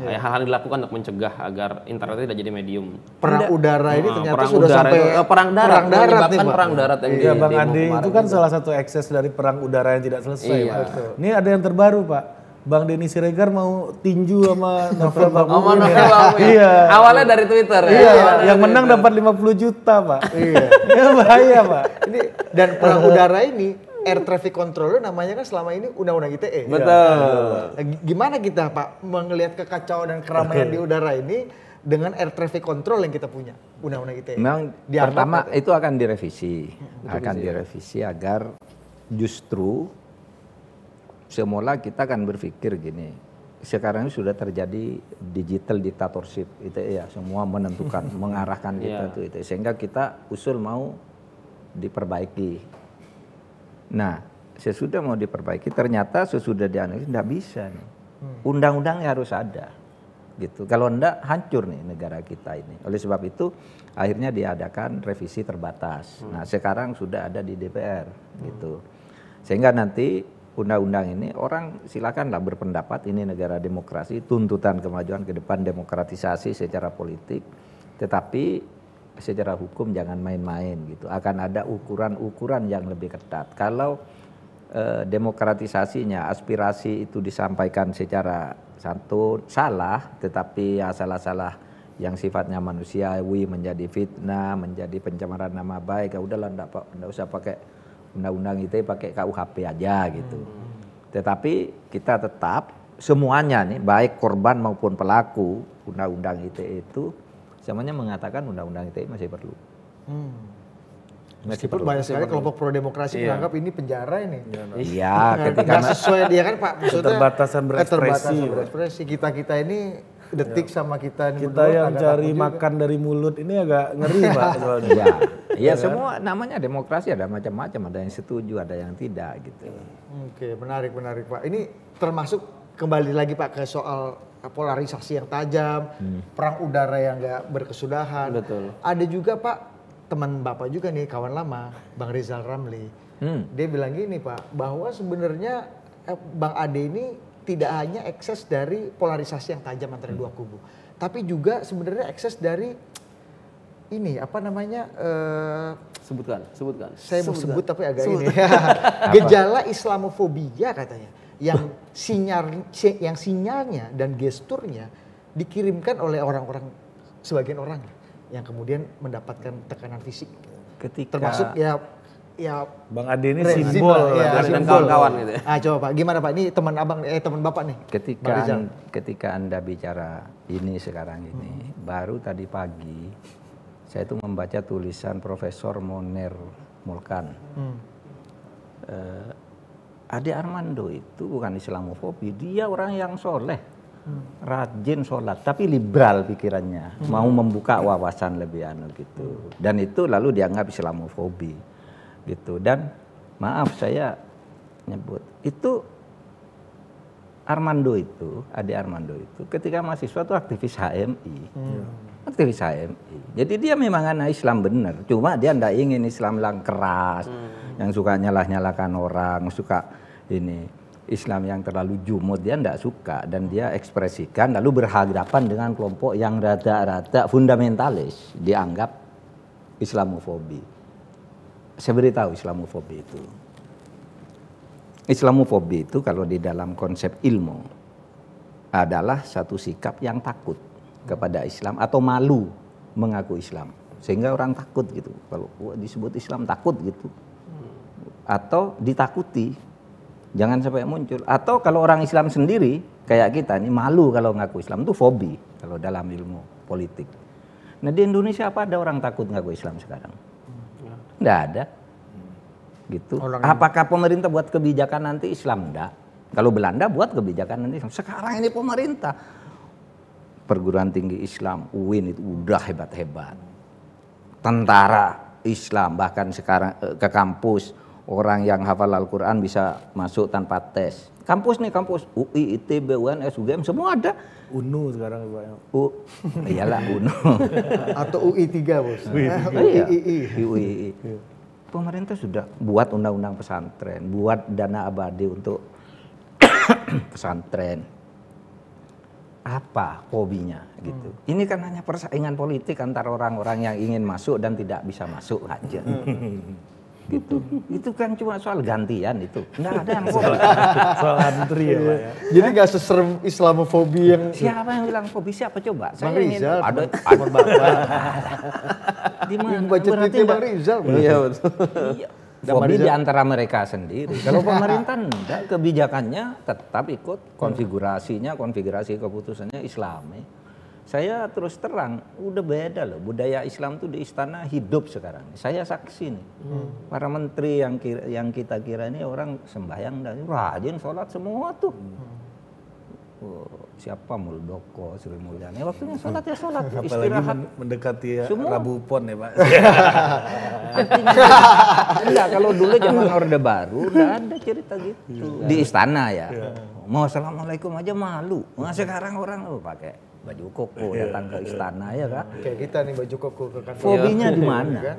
hal-hal yang dilakukan untuk mencegah agar internet tidak jadi medium? Perang udara ini ternyata perang sudah udara sampai perang darat nih, perang darat yang Iya Bang demo Andi kemarin itu kan juga. salah satu ekses dari perang udara yang tidak selesai. Iya. Pak. Ini ada yang terbaru Pak. Bang Denny Siregar mau tinju sama Novel Baswedan. Iya. Awalnya dari Twitter ya. Iya, yang menang dapat 50 juta Pak. Iya. Ya bahaya Pak. ini dan perang udara ini air traffic controller namanya kan selama ini undang-undang ITE. Betul. Nah, gimana kita Pak melihat kekacauan dan keramaian di udara ini dengan air traffic control yang kita punya undang-undang ITE? Memang pertama itu akan direvisi, direvisi agar justru semula kita kan berpikir gini, sekarang ini sudah terjadi digital dictatorship itu ya, semua menentukan, mengarahkan kita tuh itu, sehingga kita usul mau diperbaiki. Nah, sesudah mau diperbaiki ternyata sesudah dianalisis tidak bisa nih. Undang-undangnya harus ada. Gitu. Kalau enggak hancur nih negara kita ini. Oleh sebab itu akhirnya diadakan revisi terbatas. Nah, sekarang sudah ada di DPR gitu. Sehingga nanti undang-undang ini orang silakanlah berpendapat ini negara demokrasi, tuntutan kemajuan ke depan demokratisasi secara politik. Tetapi secara hukum jangan main-main gitu. Akan ada ukuran-ukuran yang lebih ketat. Kalau demokratisasinya, aspirasi itu disampaikan secara santun, salah, tetapi ya salah-salah yang sifatnya manusiawi menjadi fitnah, menjadi pencemaran nama baik, ya udahlah enggak usah pakai undang-undang ITE, pakai KUHP aja gitu. Tetapi kita tetap semuanya nih, baik korban maupun pelaku undang-undang ITE itu semuanya mengatakan undang-undang ITE masih perlu. Meskipun banyak sekali kelompok pro demokrasi menganggap ini penjara ini. Iya, ketika nggak sesuai dia kan Pak, maksudnya keterbatasan berekspresi. Kita ini detik sama kita ini kita yang cari makan dari mulut ini agak ngeri Pak. Iya, semua namanya demokrasi, ada macam-macam, ada yang setuju, ada yang tidak gitu. Oke, menarik Pak. Ini termasuk kembali lagi Pak ke soal polarisasi yang tajam, perang udara yang nggak berkesudahan. Betul. Ada juga Pak, teman Bapak juga nih, kawan lama, Bang Rizal Ramli. Dia bilang gini Pak, bahwa sebenarnya Bang Ade ini tidak hanya ekses dari polarisasi yang tajam antara dua kubu, tapi juga sebenarnya ekses dari ini apa namanya? Sebutkan. Saya mau sebut tapi agak ini. Gejala Islamofobia katanya, yang sinyalnya dan gesturnya dikirimkan oleh sebagian orang yang kemudian mendapatkan tekanan fisik. Termasuk ya Bang Ade ini rezim simbol lah, dan kawan-kawan gitu ya. Coba Pak, gimana Pak? Ini teman Bapak nih. Ketika Anda bicara ini sekarang ini, baru tadi pagi saya itu membaca tulisan Profesor Moner Mulkan. Ade Armando itu bukan Islamofobi, dia orang yang soleh. Rajin sholat, tapi liberal pikirannya, mau membuka wawasan lebih gitu, dan itu lalu dianggap Islamofobi, gitu. Dan maaf saya nyebut itu Ade Armando itu ketika mahasiswa itu aktivis HMI, Jadi dia memang anak Islam benar, cuma dia ndak ingin Islam yang keras, yang suka nyalah-nyalahkan orang, suka ini. Islam yang terlalu jumud dia tidak suka, dan dia ekspresikan lalu berhadapan dengan kelompok yang rada-rada fundamentalis, dianggap Islamofobi. Saya beritahu Islamofobi itu. Islamofobi itu kalau di dalam konsep ilmu adalah satu sikap yang takut kepada Islam atau malu mengaku Islam. Sehingga orang takut gitu. Kalau disebut Islam takut gitu. Atau ditakuti. Jangan sampai muncul. Atau kalau orang Islam sendiri, kayak kita ini malu kalau ngaku Islam, itu fobi kalau dalam ilmu politik. Nah di Indonesia apa ada orang takut ngaku Islam sekarang? Nggak ada. Gitu. Apakah pemerintah buat kebijakan nanti Islam? Nggak. Kalau Belanda buat kebijakan nanti Islam. Sekarang ini pemerintah. Perguruan tinggi Islam, UIN itu udah hebat-hebat. Tentara Islam, bahkan sekarang ke kampus, orang yang hafal Al-Quran bisa masuk tanpa tes. Kampus UI, ITB, UNS, UGM, semua ada. UNU sekarang Pak. Iyalah UNU. Atau UI 3 Bos. UI. Pemerintah sudah buat undang-undang pesantren, buat dana abadi untuk pesantren. Apa hobinya gitu. Ini kan hanya persaingan politik antara orang-orang yang ingin masuk dan tidak bisa masuk aja. Gitu. Itu kan cuma soal gantian itu. Nggak ada yang soal antri ya Pak ya. Jadi nggak seserem Islamofobi yang... Siapa yang bilang fobi? Siapa coba? Bang Rizal. Ada Bapak. Di mana? Baca tweetnya Bang Rizal. Iya betul. Fobi di antara mereka sendiri. Kalau pemerintah enggak, kebijakannya tetap ikut konfigurasi keputusannya Islami. Saya terus terang, udah beda loh. Budaya Islam tuh di istana hidup sekarang. Saya saksi nih. Para menteri yang kita kira ini orang sembahyang dan rajin sholat semua tuh. siapa Muldoko, Sri Mulyani. Waktunya sholat ya sholat, Apalagi istirahat. mendekati Semua. Rabu Pon ya Pak. Enggak, kalau dulu zaman Orde Baru udah ada cerita gitu. Di istana ya. Mau assalamualaikum aja malu. Nah, sekarang orang pakai baju koko datang ke istana ya kan. Kayak kita nih baju koko ke kantor. Fobinya di mana? Kan?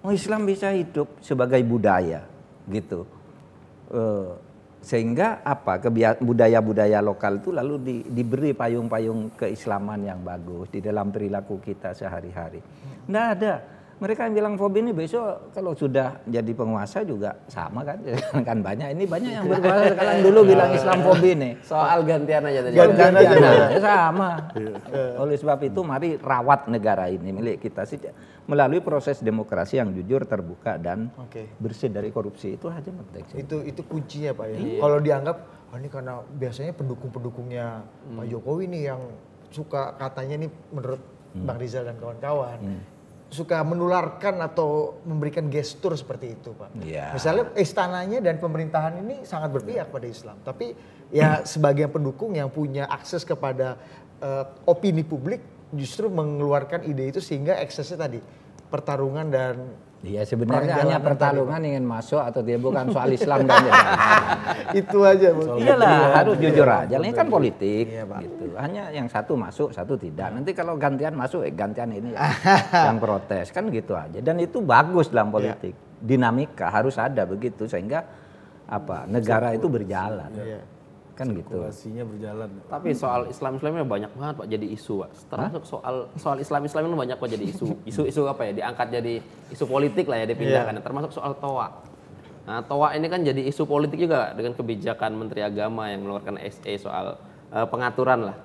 Oh, Islam bisa hidup sebagai budaya gitu. Sehingga apa budaya-budaya lokal itu lalu diberi payung-payung keislaman yang bagus di dalam perilaku kita sehari-hari. Nggak ada. Mereka yang bilang fobi ini besok kalau sudah jadi penguasa juga sama kan. Kan banyak yang berkuasa sekarang dulu bilang Islam fobi nih. Soal gantian aja tadi. Gantian aja. Nah, sama. Oleh sebab itu mari rawat negara ini milik kita sih melalui proses demokrasi yang jujur, terbuka dan bersih dari korupsi. Itu aja penting. Itu kuncinya Pak ya. Kalau dianggap ini karena biasanya pendukung-pendukungnya Pak Jokowi nih yang suka katanya nih menurut Bang Rizal dan kawan-kawan suka menularkan atau memberikan gestur seperti itu Pak. Ya. Misalnya istananya dan pemerintahan ini sangat berpihak pada Islam. Tapi ya sebagian pendukung yang punya akses kepada opini publik justru mengeluarkan ide itu sehingga eksesnya tadi pertarungan dan Iya sebenarnya hanya pertarungan ingin masuk atau dia bukan soal Islam dan itu aja Bang. Iyalah harus jujur aja. Ini kan politik gitu. Hanya yang satu masuk, satu tidak. Nanti kalau gantian masuk, gantian ini yang protes kan gitu aja. Dan itu bagus dalam politik. Dinamika harus ada begitu sehingga apa negara itu berjalan. Kan gitu. Sirkulasinya berjalan. Tapi soal Islamnya banyak banget Pak jadi isu Pak. Termasuk soal Islam itu banyak Pak jadi isu. Isu apa ya diangkat jadi isu politik lah ya dipindahkan. Termasuk soal TOA. Nah TOA ini kan jadi isu politik juga dengan kebijakan Menteri Agama yang mengeluarkan SE soal pengaturan lah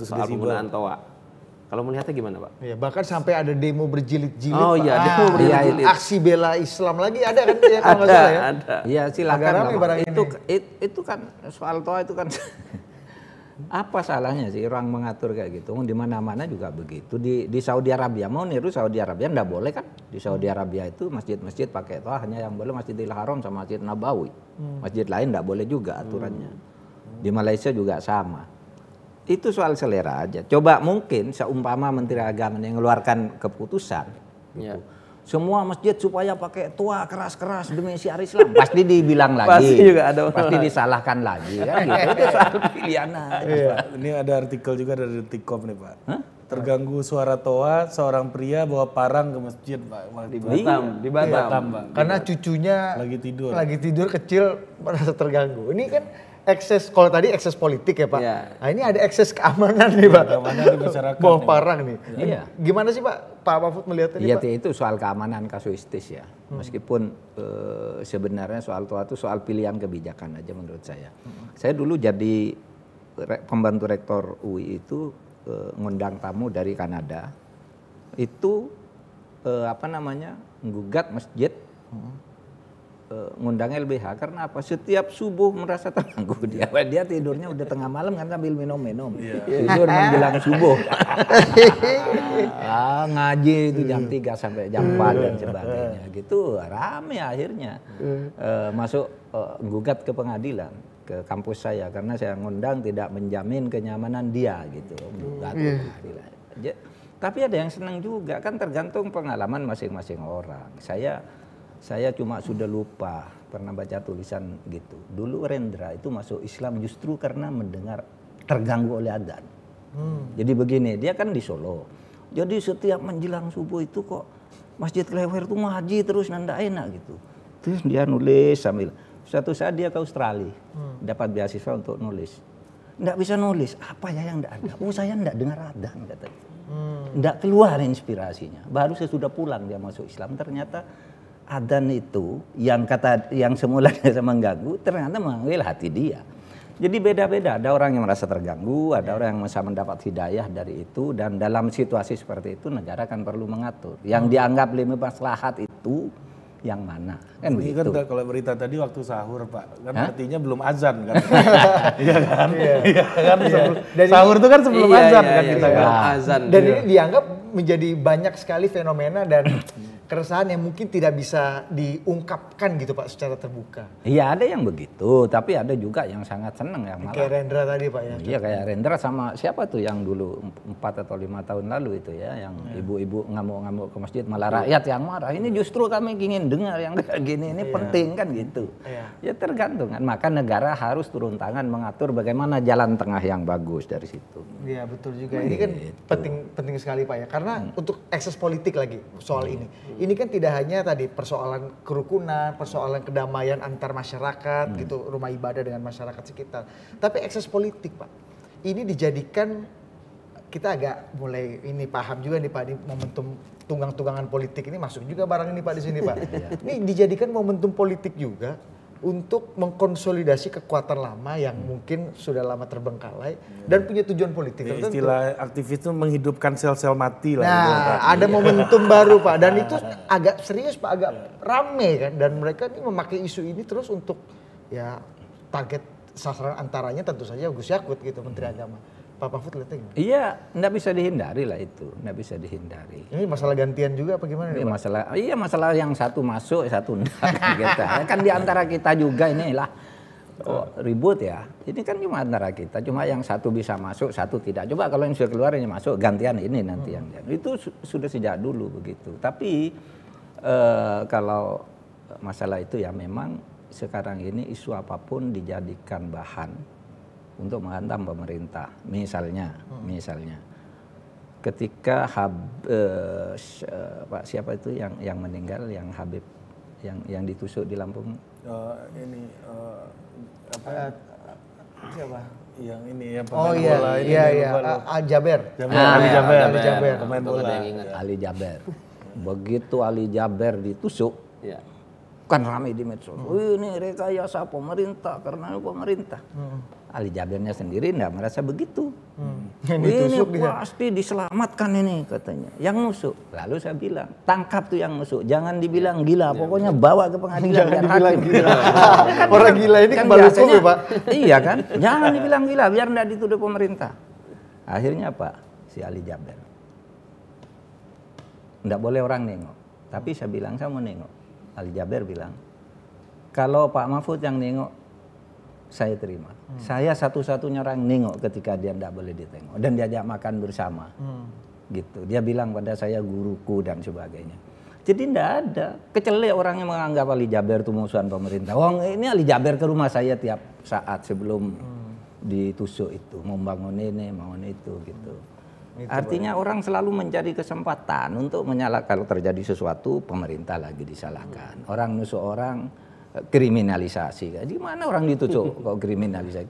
soal penggunaan TOA. Kalau melihatnya gimana Pak? Ya, bahkan sampai ada demo berjilid-jilid. Oh iya, demo berjilid-jilid. Aksi bela Islam lagi ada kan ya kalau nggak salah ya? Ada. Iya silakan. Itu kan soal TOA itu kan apa salahnya sih orang mengatur kayak gitu? Di mana-mana juga begitu. Di Saudi Arabia mau niru Saudi Arabia nggak boleh kan? Di Saudi Arabia itu masjid-masjid pakai TOA hanya yang boleh Masjidil Haram sama Masjid Nabawi. Masjid lain nggak boleh juga aturannya. Di Malaysia juga sama. Itu soal selera aja. Coba mungkin seumpama Menteri Agama yang mengeluarkan keputusan, gitu. Semua masjid supaya pakai TOA keras-keras demi syiar Islam, pasti dibilang lagi, pasti disalahkan lagi, kan gitu. Itu soal pilihan aja. Ini ada artikel juga dari Detikcom nih Pak. Terganggu suara TOA, seorang pria bawa parang ke masjid Pak. Di Batam Pak. Karena cucunya lagi tidur kecil merasa terganggu. Ini kan ekses, kalau tadi ekses politik ya Pak. Nah ini ada ekses keamanan nih Pak. Keamanan di masyarakat. Bawa parang nih. Iya. Gimana sih Pak Mahfud melihatnya Iya Pak? itu soal keamanan kasuistis ya. Meskipun sebenarnya soal TOA itu soal pilihan kebijakan aja menurut saya. Saya dulu jadi pembantu rektor UI itu ngundang tamu dari Kanada. Itu menggugat masjid. Ngundang LBH karena apa? Setiap subuh merasa terganggu dia. Dia tidurnya udah tengah malam kan sambil minum-minum. Tidur menjelang subuh. Ngaji itu jam 3 sampai jam 4 dan sebagainya. Gitu rame akhirnya. Masuk gugat ke pengadilan ke kampus saya karena saya ngundang tidak menjamin kenyamanan dia gitu. Gugat ke pengadilan. Tapi ada yang senang juga kan tergantung pengalaman masing-masing orang. Saya cuma sudah lupa pernah baca tulisan gitu. Dulu Rendra itu masuk Islam justru karena mendengar terganggu oleh adzan. Jadi begini, dia kan di Solo. Jadi setiap menjelang subuh itu kok Masjid Klewer tuh ngaji terus nanda enak gitu. Terus dia nulis sambil. Suatu saat dia ke Australia, dapat beasiswa untuk nulis. Nggak bisa nulis, apa ya yang nggak ada? Oh saya nggak dengar adzan katanya. Nggak keluar inspirasinya. Baru sesudah pulang dia masuk Islam ternyata adzan itu yang semula dia mengganggu ternyata mengambil hati dia. Jadi beda-beda, ada orang yang merasa terganggu, ada orang yang bisa mendapat hidayah dari itu dan dalam situasi seperti itu negara kan perlu mengatur. Yang dianggap lebih maslahat itu yang mana? Kan ini begitu. kan kalau berita tadi waktu sahur Pak, kan artinya belum azan kan? Iya kan? Iya kan? Sahur itu kan sebelum azan kan kita kan? Azan. Dan ini dianggap menjadi banyak sekali fenomena dan keresahan yang mungkin tidak bisa diungkapkan gitu Pak secara terbuka. Iya ada yang begitu, tapi ada juga yang sangat senang yang malah. Kayak Rendra tadi Pak ya. Iya kayak Rendra sama siapa tuh yang dulu 4 atau 5 tahun lalu itu ya, yang ibu-ibu ngamuk-ngamuk ke masjid malah rakyat yang marah. Ini justru kami ingin dengar yang kayak gini, ini penting kan gitu. Ya tergantung kan, maka negara harus turun tangan mengatur bagaimana jalan tengah yang bagus dari situ. Iya betul juga. Ini kan penting sekali Pak ya, karena untuk ekses politik lagi soal ini. Ini kan tidak hanya tadi persoalan kerukunan, persoalan kedamaian antar masyarakat gitu, rumah ibadah dengan masyarakat sekitar. Tapi ekses politik Pak, ini dijadikan, kita agak mulai ini paham juga nih Pak, di momentum tunggang-tunggangan politik ini masuk juga barang ini Pak di sini Pak. Ini dijadikan momentum politik juga untuk mengkonsolidasi kekuatan lama yang mungkin sudah lama terbengkalai dan punya tujuan politik tertentu. Istilah aktivis itu menghidupkan sel-sel mati lah. Nah, ada momentum baru Pak, dan itu agak serius Pak, agak rame kan, dan mereka ini memakai isu ini terus untuk ya target sasaran antaranya tentu saja Gus Yakut gitu, Menteri Agama. Pak Mahfud lihatnya gimana? Iya, nggak bisa dihindari lah itu, nggak bisa dihindari. Ini masalah gantian juga apa gimana? Ini masalah yang satu masuk, satu enggak. Gitu. Kan di antara kita juga inilah ribut ya. Ini kan cuma antara kita, cuma yang satu bisa masuk, satu tidak. Coba kalau yang sudah keluar ini masuk, gantian ini nanti yang itu sudah sejak dulu begitu. Tapi kalau masalah itu ya memang sekarang ini isu apapun dijadikan bahan untuk menghantam pemerintah. Misalnya ketika Pak siapa itu yang meninggal, yang Habib yang ditusuk di Lampung. Siapa? Yang ini ya pemain bola ini. Iya. Jaber. Pemain bola. Ali Jaber. Begitu Ali Jaber ditusuk, kan ramai di medsos. Ini rekayasa pemerintah karena pemerintah. Ali Jabernya sendiri enggak merasa begitu. Ini pasti diselamatkan ini katanya. Yang nusuk. Lalu saya bilang, tangkap tuh yang nusuk. Jangan dibilang gila, pokoknya bawa ke pengadilan biar hakim. Orang gila ini kembali hukum ya Pak? Iya kan? Jangan dibilang gila biar enggak dituduh pemerintah. Akhirnya Pak, si Ali Jaber. Enggak boleh orang nengok. Tapi saya bilang, saya mau nengok. Ali Jaber bilang, kalau Pak Mahfud yang nengok, saya terima. Saya satu-satunya orang nengok ketika dia tidak boleh ditengok. Dan diajak makan bersama. Gitu. Dia bilang pada saya guruku dan sebagainya. Jadi tidak ada. Kecelek orang yang menganggap Ali Jaber itu musuhan pemerintah. Wong ini Ali Jaber ke rumah saya tiap saat sebelum ditusuk itu. Membangun ini, membangun itu gitu. Artinya orang selalu mencari kesempatan untuk menyalahkan. Kalau terjadi sesuatu, pemerintah lagi disalahkan. Orang nusuk orang, kriminalisasi. Gimana orang ditusuk kok kriminalisasi?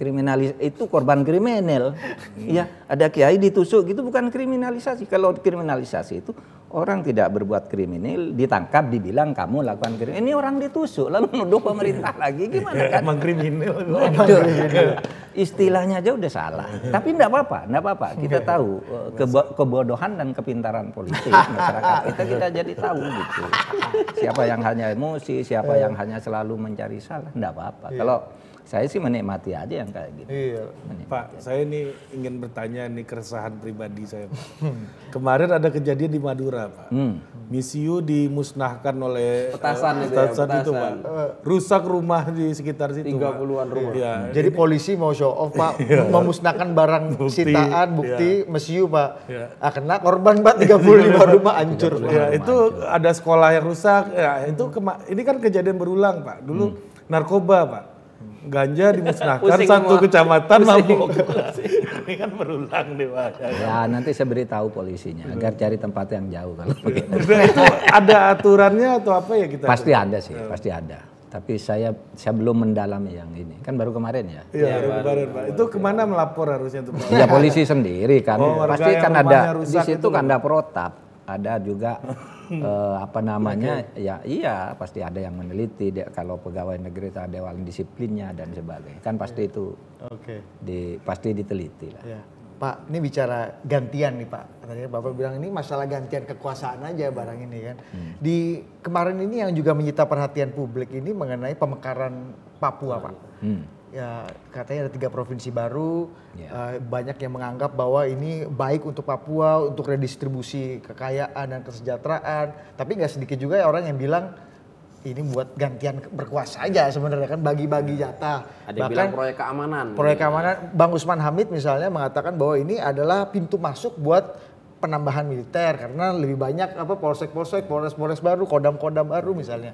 Itu korban kriminal. Ya, ada kiai ditusuk gitu bukan kriminalisasi. Kalau kriminalisasi itu orang tidak berbuat kriminal ditangkap dibilang kamu lakukan kriminal. Ini orang ditusuk lalu menuduh pemerintah lagi gimana kan? Emang kriminal. Istilahnya aja udah salah. Tapi enggak apa-apa. Kita tahu kebodohan dan kepintaran politik masyarakat kita jadi tahu gitu. Siapa yang hanya emosi, siapa yang hanya selalu mencari salah, enggak apa-apa. Kalau saya sih menikmati aja yang kayak gitu. Pak, saya ini ingin bertanya ini keresahan pribadi saya, Pak. Kemarin ada kejadian di Madura, Pak. Misiu dimusnahkan oleh petasan itu, Pak. Rusak rumah di sekitar situ, 30-an rumah. Ya, jadi polisi mau show off, Pak, memusnahkan barang sitaan, bukti, mesiu, Pak. Kena korban, Pak, 35 rumah hancur. Ya, itu ada sekolah yang rusak. Ya, itu ini kan kejadian berulang, Pak. Dulu narkoba, Pak. Ganja dimusnahkan satu kecamatan mabuk. Ini kan berulang nih Pak. Ya nanti saya beritahu polisinya agar cari tempat yang jauh kalau begitu. Itu ada aturannya atau apa ya kita? Pasti ada sih, pasti ada. Tapi saya belum mendalami yang ini. Kan baru kemarin ya. Iya, baru kemarin Pak. Itu kemana melapor harusnya tuh Pak? Ya polisi sendiri kan. Pasti kan ada di situ kan loh. ada protap, ada juga ya iya pasti ada yang meneliti kalau pegawai negeri itu ada dewan disiplinnya dan sebagainya kan pasti itu pasti diteliti lah. Pak, ini bicara gantian nih Pak. Tadi Bapak bilang ini masalah gantian kekuasaan aja barang ini kan. Di kemarin ini yang juga menyita perhatian publik ini mengenai pemekaran Papua Pak. ya katanya ada 3 provinsi baru, banyak yang menganggap bahwa ini baik untuk Papua, untuk redistribusi kekayaan dan kesejahteraan. Tapi nggak sedikit juga orang yang bilang ini buat gantian berkuasa aja sebenarnya kan, bagi-bagi jatah. Ada yang bilang proyek keamanan. Proyek keamanan, Bang Usman Hamid misalnya mengatakan bahwa ini adalah pintu masuk buat penambahan militer karena lebih banyak polsek-polsek, polres-polres baru, kodam-kodam baru misalnya,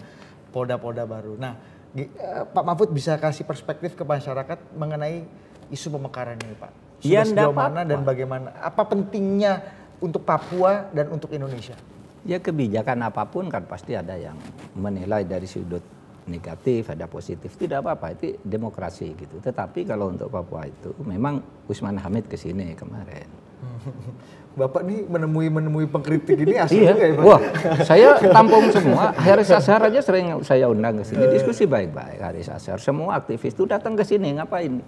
polda-polda baru. Nah, Pak Mahfud bisa kasih perspektif ke masyarakat mengenai isu pemekaran ini, Pak. Sudah sejauh mana dan bagaimana? Apa pentingnya untuk Papua dan untuk Indonesia? Ya kebijakan apapun kan pasti ada yang menilai dari sudut negatif, ada positif. Tidak apa-apa, itu demokrasi gitu. Tetapi kalau untuk Papua itu memang Usman Hamid kesini kemarin. Bapak nih menemui pengkritik ini asli iya. juga ya Pak? Wah, saya tampung semua. Haris Azhar aja sering saya undang ke sini. Diskusi baik-baik Haris Azhar. Semua aktivis itu datang ke sini, ngapain?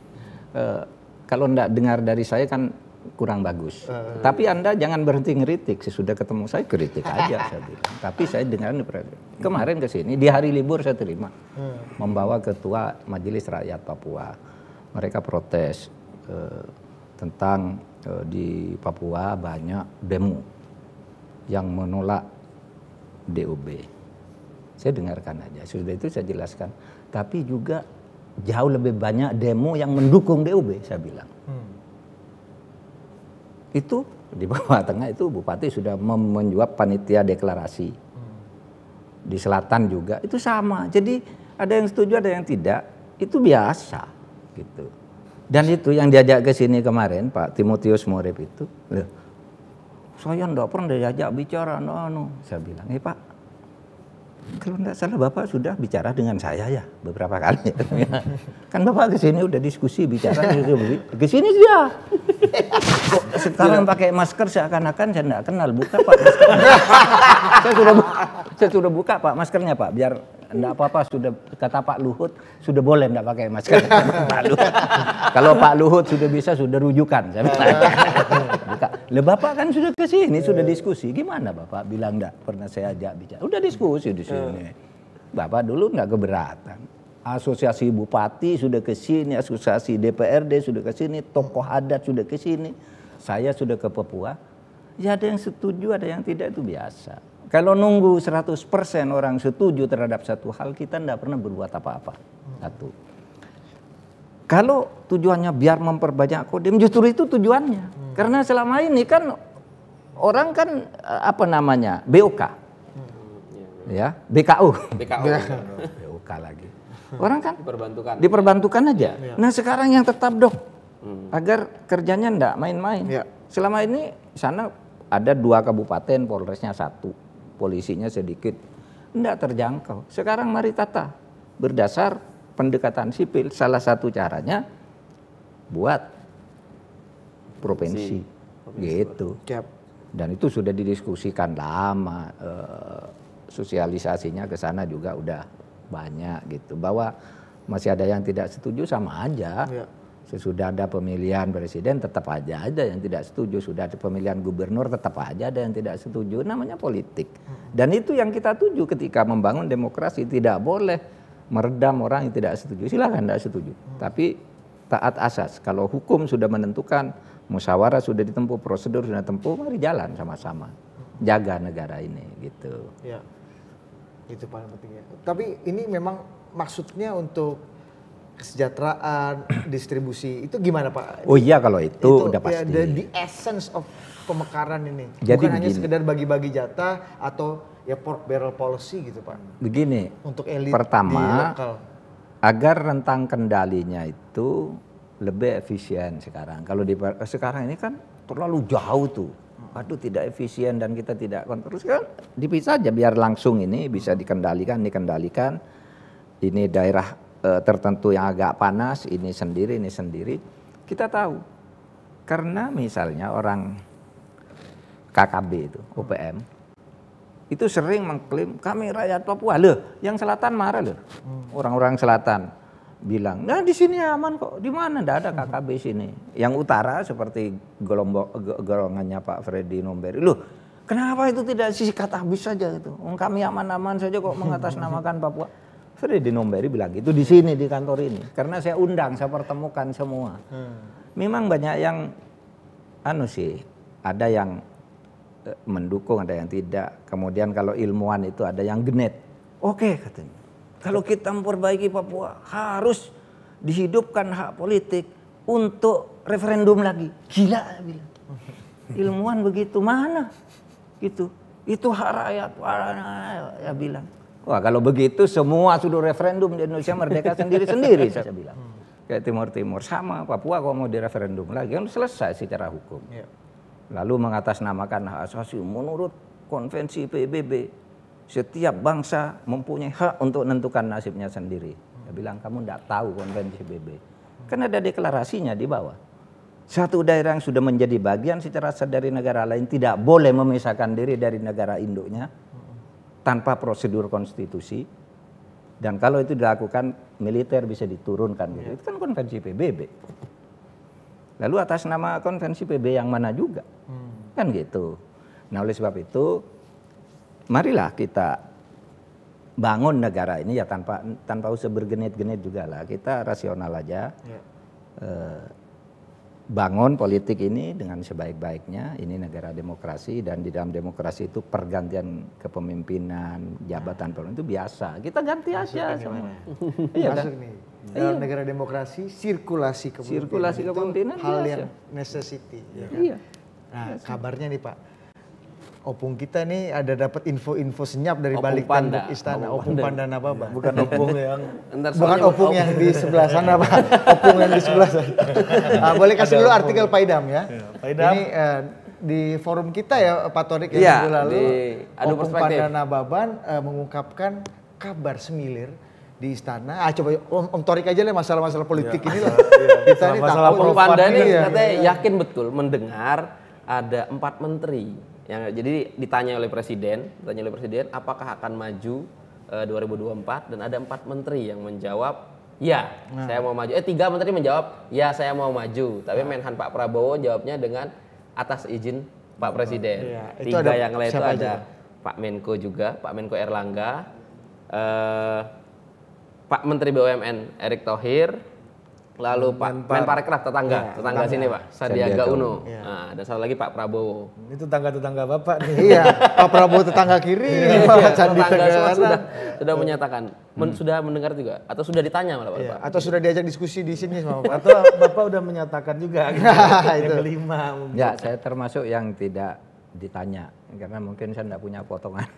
Kalau enggak dengar dari saya kan kurang bagus. Tapi Anda jangan berhenti ngeritik. Sesudah ketemu saya kritik aja saya bilang. Tapi saya dengar kemarin ke sini di hari libur saya terima. Membawa ketua Majelis Rakyat Papua. Mereka protes tentang di Papua banyak demo yang menolak DOB. Saya dengarkan aja. Sudah itu saya jelaskan. Tapi juga jauh lebih banyak demo yang mendukung DOB, saya bilang. Itu di Papua Tengah itu Bupati sudah menjawab panitia deklarasi. Di selatan juga itu sama. Jadi ada yang setuju, ada yang tidak. Itu biasa gitu. Dan itu yang diajak ke sini kemarin Pak Timotius Morep itu, saya enggak pernah diajak bicara, saya bilang, Pak, kalau enggak salah Bapak sudah bicara dengan saya ya beberapa kali. Kan Bapak ke sini udah diskusi bicara, ke sini dia. Sekarang pakai masker seakan-akan saya enggak kenal, buka Pak maskernya. saya sudah buka Pak maskernya Pak, biar enggak apa-apa, sudah kata Pak Luhut sudah boleh enggak pakai masker. Kalau Pak Luhut sudah bisa, sudah rujukan. Saya bilang. Buka. Lah Bapak kan sudah ke sini, sudah diskusi. Gimana Bapak bilang enggak pernah saya ajak bicara. Udah diskusi di sini. Bapak dulu enggak keberatan. Asosiasi Bupati sudah ke sini, asosiasi DPRD sudah ke sini, tokoh adat sudah ke sini. Saya sudah ke Papua. Ya ada yang setuju, ada yang tidak, itu biasa. Kalau nunggu 100% orang setuju terhadap satu hal, kita tidak pernah berbuat apa-apa. Satu. Kalau tujuannya biar memperbanyak kodim, justru itu tujuannya. Karena selama ini kan orang kan BOK. Ya, BKU. BOK lagi. Orang kan diperbantukan aja. Nah sekarang yang tetap dok, agar kerjanya enggak main-main. Selama ini sana ada 2 kabupaten, Polresnya 1. Polisinya sedikit, enggak terjangkau. Sekarang mari tata berdasar pendekatan sipil. Salah satu caranya buat provinsi gitu. Dan itu sudah didiskusikan lama. Sosialisasinya ke sana juga udah banyak gitu. Bahwa masih ada yang tidak setuju, sama aja. Sesudah ada pemilihan presiden tetap aja ada yang tidak setuju. Sudah ada pemilihan gubernur tetap aja ada yang tidak setuju. Namanya politik. Dan itu yang kita tuju ketika membangun demokrasi. Tidak boleh meredam orang yang tidak setuju. Silakan tidak setuju. Tapi taat asas. Kalau hukum sudah menentukan, musyawarah sudah ditempuh, prosedur sudah ditempuh, mari jalan sama-sama. Jaga negara ini gitu. Ya, itu paling pentingnya. Tapi ini memang maksudnya untuk kesejahteraan, distribusi, itu gimana Pak? Oh iya kalau itu udah pasti. Ya, the essence of pemekaran ini. Jadi bukan hanya sekedar bagi-bagi jatah atau ya pork barrel policy gitu Pak. Begini, untuk elit pertama, di lokal. Agar rentang kendalinya itu lebih efisien sekarang. Kalau sekarang ini kan terlalu jauh tuh. Aduh tidak efisien dan kita tidak kontrol. Sekarang dipisah aja biar langsung ini bisa dikendalikan. Ini daerah tertentu yang agak panas, ini sendiri. Kita tahu. Karena misalnya orang KKB itu, OPM, itu sering mengklaim kami rakyat Papua. Loh, yang selatan marah loh. Orang-orang selatan bilang, nah di sini aman kok. Di mana? Tidak ada KKB sini. Yang utara seperti golongannya Pak Freddy Nomberi. Loh, kenapa itu tidak sikat habis saja itu? Kami aman-aman saja kok mengatasnamakan Papua. Freddy Numberi bilang gitu di sini di kantor ini. Karena saya undang, saya pertemukan semua. Memang banyak yang ada yang mendukung, ada yang tidak. Kemudian kalau ilmuwan itu ada yang genet. Oke, katanya. Kalau kita memperbaiki Papua harus dihidupkan hak politik untuk referendum lagi. Gila, bilang. Ilmuwan begitu mana? Gitu. Itu hak rakyat. Ya bilang. Wah, kalau begitu semua sudah referendum di Indonesia merdeka sendiri-sendiri, saya bilang. Kayak Timur-Timur sama Papua kalau mau direferendum lagi kan selesai secara hukum. Lalu mengatasnamakan hak asasi menurut konvensi PBB. Setiap bangsa mempunyai hak untuk menentukan nasibnya sendiri. Saya bilang kamu tidak tahu konvensi PBB. Kan ada deklarasinya di bawah. Satu daerah yang sudah menjadi bagian secara sah dari negara lain tidak boleh memisahkan diri dari negara induknya tanpa prosedur konstitusi, dan kalau itu dilakukan militer bisa diturunkan gitu. Itu kan konvensi PBB. Lalu atas nama konvensi PBB yang mana juga, kan gitu. Nah oleh sebab itu, marilah kita bangun negara ini ya tanpa usah bergenit-genit juga lah. Kita rasional aja. Bangun politik ini dengan sebaik-baiknya, ini negara demokrasi dan di dalam demokrasi itu pergantian kepemimpinan, jabatan itu biasa. Kita ganti aja semua. Iya kan? Dalam negara demokrasi sirkulasi kepemimpinan hal biasa. yang necessity. Ya kan? Iya. Nah, kabarnya nih Pak, opung kita nih ada dapat info-info senyap dari Opung balik Panda. tembok istana. Opung Panda Nababan. Bukan opung yang Bukan opung yang di sebelah sana Pak. Opung yang di sebelah sana. Boleh kasih dulu artikel Pak Idam ya. Pak Idam. Ini di forum kita ya Pak Torik yang Iya, minggu lalu. di Adu Opung Perspektif. Panda Nababan mengungkapkan kabar semilir di istana. Coba Om Torik aja lah masalah-masalah politik ini lah. Kita ini Masalah takut. Opung Panda ini Iya. katanya yakin betul mendengar ada 4 menteri yang jadi ditanya oleh presiden apakah akan maju 2024 dan ada 4 menteri yang menjawab ya saya mau maju. 3 menteri menjawab ya saya mau maju. Tapi Menhan Pak Prabowo jawabnya dengan atas izin Pak Presiden. Iya, itu 3 ada yang lain itu siapa aja, ada Pak Menko juga, Pak Menko Erlangga, Pak Menteri BUMN Erick Thohir, lalu Pak Menparekraf tetangga sini Pak Sandiaga Uno. Nah, dan satu lagi Pak Prabowo. ini tetangga Bapak nih. Iya, Pak Prabowo tetangga kiri, Pak Sandi Tetangga semua tengah sudah menyatakan, sudah mendengar juga atau sudah ditanya malah Pak. Iya, atau sudah diajak diskusi di sini sama Pak. Atau Bapak udah menyatakan juga gitu. Yang kelima. Ya, saya termasuk yang tidak ditanya karena mungkin saya tidak punya potongan.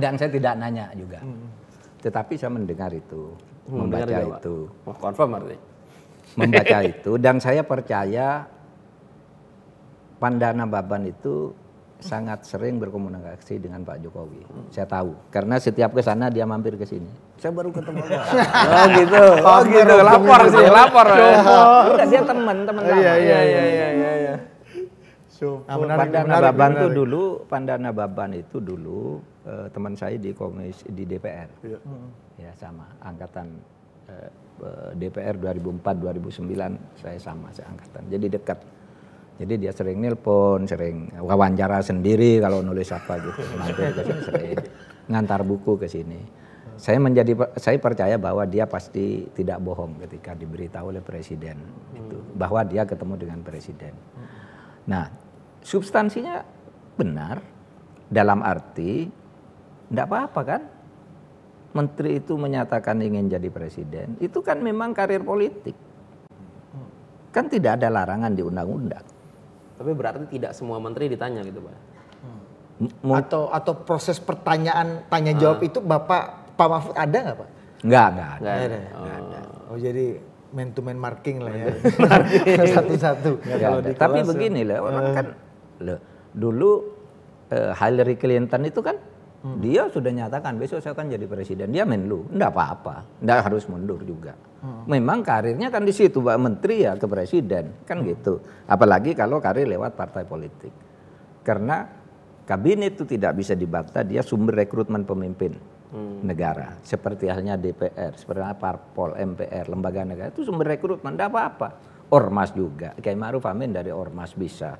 Dan saya tidak nanya juga. Tetapi saya mendengar itu, membaca juga, itu. Pak. Confirm artinya. Membaca itu dan saya percaya Panda Nababan itu sangat sering berkomunikasi dengan Pak Jokowi. Saya tahu karena setiap ke sana dia mampir ke sini. Saya baru ketemu Pak. Oh gitu. Oh gitu. Lapor sih, lapor. Udah dia teman-teman lama. Iya. Panda Nababan itu dulu, Panda Nababan itu dulu teman saya di di DPR. Ya sama angkatan DPR 2004-2009 saya sama seangkatan. Jadi dekat. Jadi dia sering nelpon, sering wawancara sendiri kalau nulis apa gitu. Mampir ke sini sering ngantar buku ke sini. Saya percaya bahwa dia pasti tidak bohong ketika diberitahu oleh presiden itu, bahwa dia ketemu dengan presiden. Nah, substansinya benar dalam arti enggak apa-apa kan? Menteri itu menyatakan ingin jadi presiden, itu kan memang karir politik. Kan tidak ada larangan di undang-undang. Tapi berarti tidak semua menteri ditanya gitu Pak. Atau proses pertanyaan tanya jawab itu Pak Mahfud ada nggak Pak? Enggak ada. Oh jadi man to man marking lah ya. Satu-satu. Tapi begini loh, orang kan dulu Hillary Clinton itu kan dia sudah nyatakan besok saya akan jadi presiden. Dia menlu, enggak apa-apa, enggak harus mundur juga. Memang karirnya kan di situ, Pak Menteri ya ke presiden, kan gitu. Apalagi kalau karir lewat partai politik. Karena kabinet itu tidak bisa dibantah, dia sumber rekrutmen pemimpin negara. Seperti halnya DPR, seperti Parpol, MPR, lembaga negara itu sumber rekrutmen, enggak apa-apa. Ormas juga, Kiai Ma'ruf Amin dari Ormas bisa.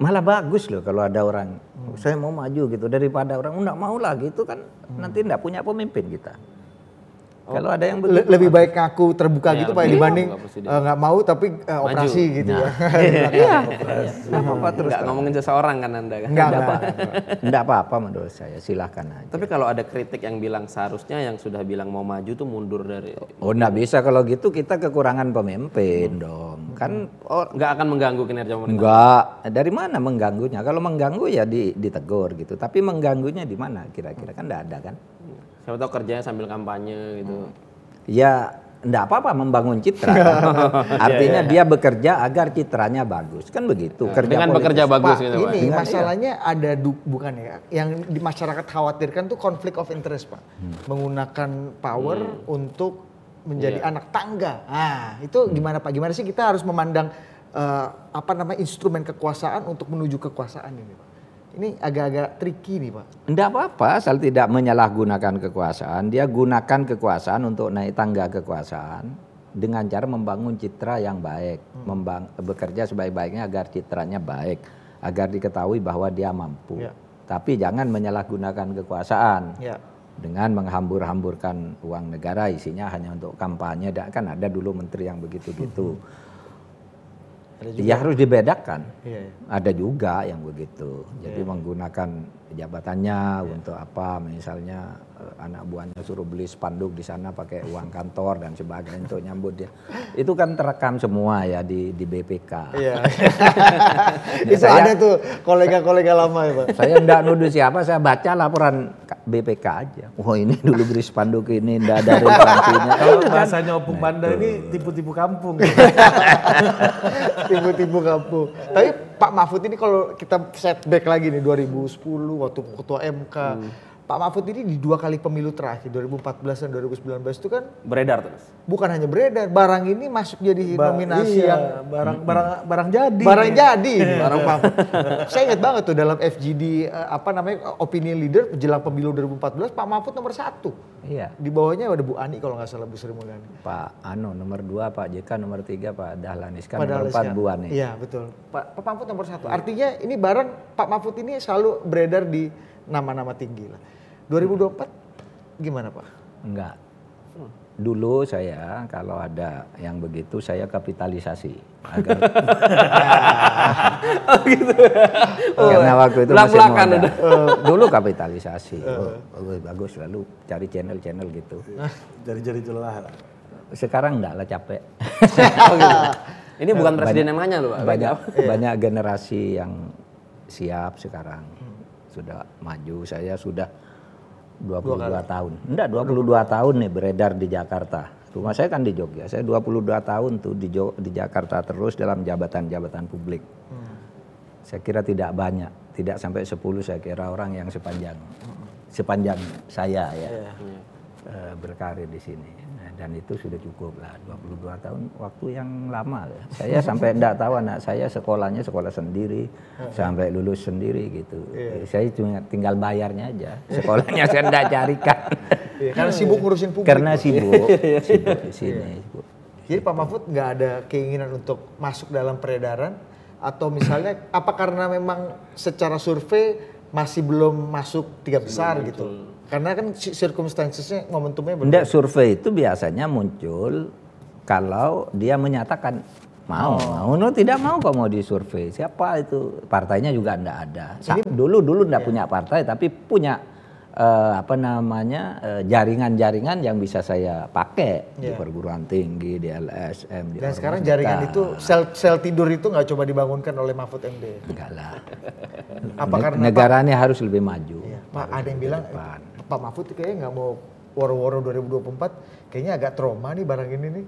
malah bagus loh kalau ada orang saya mau maju gitu daripada orang enggak mau lah gitu kan nanti enggak punya pemimpin kita. Kalau ada yang begitu, lebih baik ngaku terbuka Iya, gitu Pak dibanding nggak mau tapi operasi gitu ya. iya, nggak apa-apa terus. Nggak ngomongin seseorang kan Anda kan? Enggak apa-apa menurut saya, silahkan aja. Tapi kalau ada kritik yang bilang seharusnya yang sudah bilang mau maju tuh mundur dari. Oh enggak bisa kalau gitu kita kekurangan pemimpin dong. Kan Nggak akan mengganggu kinerja pemerintah. enggak, dari mana mengganggunya? Kalau mengganggu ya ditegur gitu. Tapi mengganggunya di mana kira-kira kan enggak ada kan? Siapa tahu kerjanya sambil kampanye gitu. Ya enggak apa-apa membangun citra. Artinya dia bekerja agar citranya bagus. Kan begitu. Kerja Dengan politis. bekerja bagus Pak, gitu Pak. ini masalahnya ada bukan ya, yang di masyarakat khawatirkan tuh konflik of interest Pak, menggunakan power untuk menjadi anak tangga. Nah itu gimana Pak? Gimana sih kita harus memandang instrumen kekuasaan untuk menuju kekuasaan ini Pak? Ini agak-agak tricky nih Pak. Enggak apa-apa asal tidak menyalahgunakan kekuasaan. Dia gunakan kekuasaan untuk naik tangga kekuasaan dengan cara membangun citra yang baik, bekerja sebaik-baiknya agar citranya baik, agar diketahui bahwa dia mampu. Tapi jangan menyalahgunakan kekuasaan dengan menghambur-hamburkan uang negara isinya hanya untuk kampanye. Kan ada dulu menteri yang begitu-gitu. Ya harus dibedakan. Ada juga yang begitu. Jadi menggunakan jabatannya untuk apa? Misalnya anak buahnya suruh beli spanduk di sana pakai uang kantor dan sebagainya untuk nyambut dia. Itu kan terekam semua ya di BPK. Iya. Itu ada tuh kolega-kolega lama ya Pak. Saya enggak nuduh siapa, saya baca laporan BPK aja. Wah ini dulu beri spanduk ini enggak ada relevansinya. Kalau bahasanya Opung Panda ini tipu-tipu kampung. Tipu-tipu kampung. Tapi Pak Mahfud ini kalau kita setback lagi nih 2010 waktu ketua MK. Pak Mahfud ini di 2 kali pemilu terakhir 2014 dan 2019 itu kan Beredar terus. bukan hanya beredar, barang ini masuk jadi nominasi yang barang jadi. barang jadi barang Mahfud. Saya ingat banget tuh dalam FGD opinion leader jelang pemilu 2014 Pak Mahfud nomor 1. Iya. Di bawahnya ada Bu Ani kalau nggak salah, Bu Sri Mulyani. Pak nomor 2, Pak JK nomor 3, Pak Dahlan Iskan Pak nomor Dahlan 4 Iskan. Bu Ani. Iya betul. Pak Mahfud nomor 1. Artinya ini barang Pak Mahfud ini selalu beredar di nama-nama tinggi lah. 2024 gimana Pak? Enggak. Dulu saya kalau ada yang begitu saya kapitalisasi agar karena waktu itu masih muda. Dulu kapitalisasi. Bagus lalu cari channel-channel gitu. Jari-jari celah. Sekarang enggak lah capek. Ini bukan presiden yang nanya loh Pak. Banyak generasi yang siap sekarang. Sudah maju, saya sudah 22 tahun. Enggak, 22 tahun nih beredar di Jakarta. Rumah saya kan di Jogja. Saya 22 tahun tuh di Jakarta terus dalam jabatan-jabatan publik. Saya kira tidak banyak, tidak sampai 10 saya kira orang yang sepanjang saya ya berkarir di sini. Dan itu sudah cukup lah, 22 tahun waktu yang lama. Saya sampai enggak tahu anak saya sekolahnya sekolah sendiri, sampai lulus sendiri gitu. Saya cuma tinggal bayarnya aja, sekolahnya saya enggak carikan. Karena sibuk ngurusin publik. Karena sibuk di sini. Jadi Pak Mahfud nggak ada keinginan untuk masuk dalam peredaran? Atau misalnya apa karena memang secara survei masih belum masuk 3 besar gitu? Karena kan circumstances-nya, momentumnya berbeda. Enggak, survei itu biasanya muncul kalau dia menyatakan mau, tidak mau kok mau disurvei. Siapa itu? Partainya juga enggak ada. Dulu enggak punya partai tapi punya jaringan-jaringan yang bisa saya pakai di perguruan tinggi, di LSM, di dan sekarang jaringan itu sel tidur itu nggak coba dibangunkan oleh Mahfud MD? Enggak lah. Apa karena negaranya harus lebih maju. Pak, ada yang bilang Pak Mahfud kayaknya nggak mau woro-woro 2024, kayaknya agak trauma nih barang ini nih